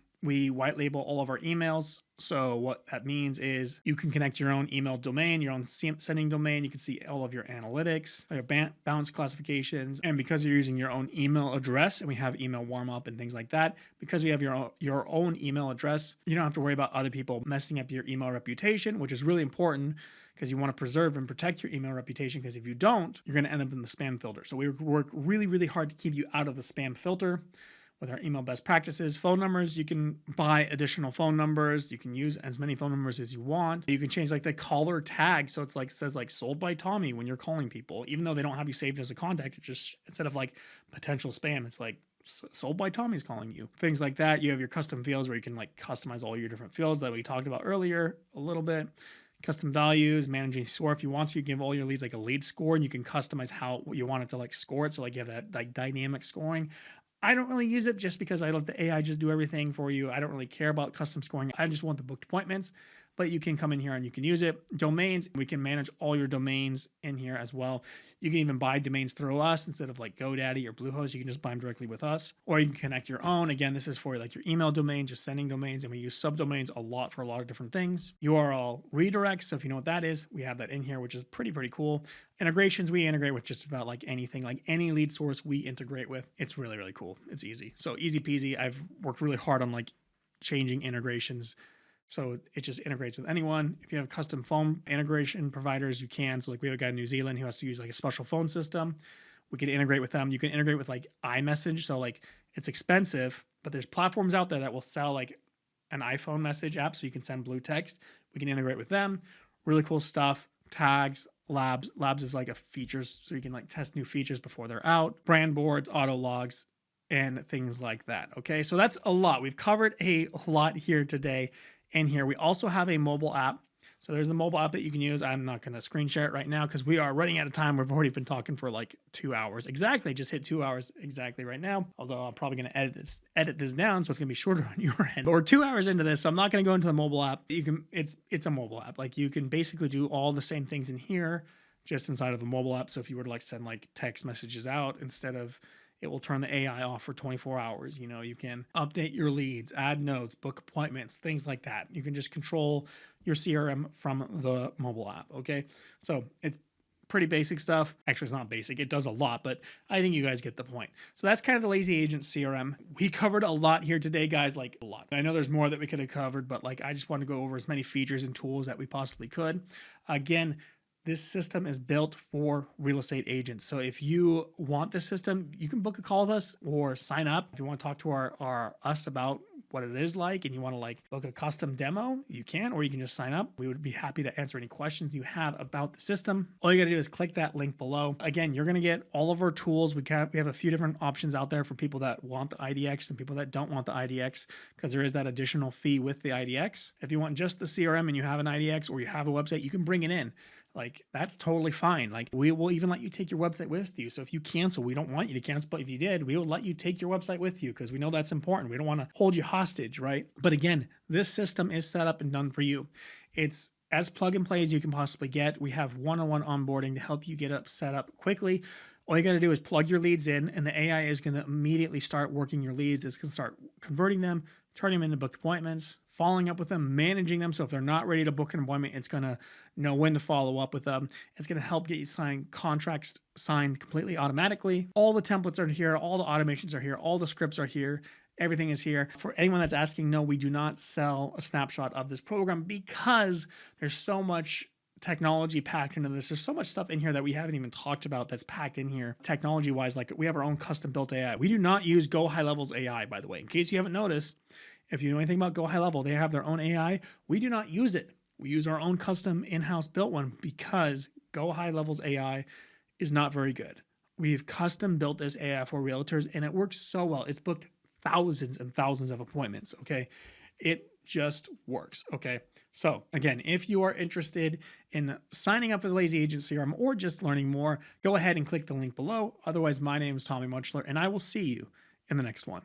white label all of our emails. So what that means is you can connect your own email domain, your own sending domain. You can see all of your analytics, your balance classifications. And because you're using your own email address, and we have email warm up and things like that, because we have your own email address, you don't have to worry about other people messing up your email reputation, which is really important because you want to preserve and protect your email reputation, because if you don't, you're going to end up in the spam filter. So we work really, really hard to keep you out of the spam filter with our email best practices. Phone numbers, you can buy additional phone numbers. You can use as many phone numbers as you want. You can change like the caller tag. So it's like, says like sold by Tommy when you're calling people, even though they don't have you saved as a contact. It just, instead of like potential spam, it's like sold by Tommy's calling you. Things like that. You have your custom fields where you can like customize all your different fields that we talked about earlier a little bit. Custom values, managing score. If you want to, you give all your leads like a lead score, and you can customize how you want it to like score it. So like you have that like dynamic scoring. I don't really use it just because I let the AI just do everything for you. I don't really care about custom scoring. I just want the booked appointments, but you can come in here and you can use it. Domains, we can manage all your domains in here as well. You can even buy domains through us instead of like GoDaddy or Bluehost. You can just buy them directly with us, or you can connect your own. Again, this is for like your email domains, your sending domains, and we use subdomains a lot for a lot of different things. URL redirects, so if you know what that is, we have that in here, which is pretty cool. Integrations, we integrate with just about like anything, like any lead source we integrate with. It's really, really cool. It's easy. So easy peasy. I've worked really hard on like changing integrations, so it just integrates with anyone. If you have custom phone integration providers, you can. So like we have a guy in New Zealand who has to use like a special phone system. We can integrate with them. You can integrate with like iMessage. So like it's expensive, but there's platforms out there that will sell like an iPhone message app so you can send blue text. We can integrate with them. Really cool stuff. Tags, labs. Labs is like a features, so you can like test new features before they're out. Brand boards, auto logs, and things like that. Okay, so that's a lot. We've covered a lot here today. And here we also have a mobile app. So there's a mobile app that you can use. I'm not going to screen share it right now because we are running out of time. We've already been talking for like 2 hours. Exactly. Just hit 2 hours exactly right now. Although I'm probably going to edit this down, so it's going to be shorter on your end. But we're 2 hours into this, so I'm not going to go into the mobile app. It's a mobile app. Like you can basically do all the same things in here just inside of a mobile app. So if you were to like send like text messages out, instead of, it will turn the AI off for 24 hours. You know, you can update your leads, add notes, book appointments, things like that. You can just control your CRM from the mobile app. Okay. So it's pretty basic stuff. Actually, it's not basic. It does a lot, but I think you guys get the point. So that's kind of the Lazy Agent CRM. We covered a lot here today, guys, like a lot. I know there's more that we could have covered, but like I just want to go over as many features and tools that we possibly could. Again, this system is built for real estate agents. So if you want this system, you can book a call with us or sign up. If you want to talk to us about what it is like and you want to like book a custom demo, you can, or you can just sign up. We would be happy to answer any questions you have about the system. All you got to do is click that link below. Again, you're going to get all of our tools. We have a few different options out there for people that want the IDX and people that don't want the IDX, because there is that additional fee with the IDX. If you want just the CRM and you have an IDX or you have a website, you can bring it in. Like, that's totally fine. Like, we will even let you take your website with you. So if you cancel, we don't want you to cancel, but if you did, we will let you take your website with you because we know that's important. We don't want to hold you hostage, right? But again, this system is set up and done for you. It's as plug and play as you can possibly get. We have one-on-one onboarding to help you get set up quickly. All you got to do is plug your leads in, and the AI is going to immediately start working your leads. It's going to start converting them, turning them into booked appointments, following up with them, managing them. So if they're not ready to book an appointment, it's going to know when to follow up with them. It's going to help get you contracts signed completely automatically. All the templates are here. All the automations are here. All the scripts are here. Everything is here. For anyone that's asking, no, we do not sell a snapshot of this program because there's so much technology packed into this. There's so much stuff in here that we haven't even talked about that's packed in here technology wise. Like, we have our own custom built AI. We do not use Go High Level's AI, by the way. In case you haven't noticed, if you know anything about Go High Level, they have their own AI. We do not use it. We use our own custom in-house built one because Go High Level's AI is not very good. We've custom built this AI for realtors and it works so well. It's booked thousands and thousands of appointments. Okay. It just works. Okay. So again, if you are interested in signing up for the Lazy Agent CRM or just learning more, go ahead and click the link below. Otherwise, my name is Tommy Muchler, and I will see you in the next one.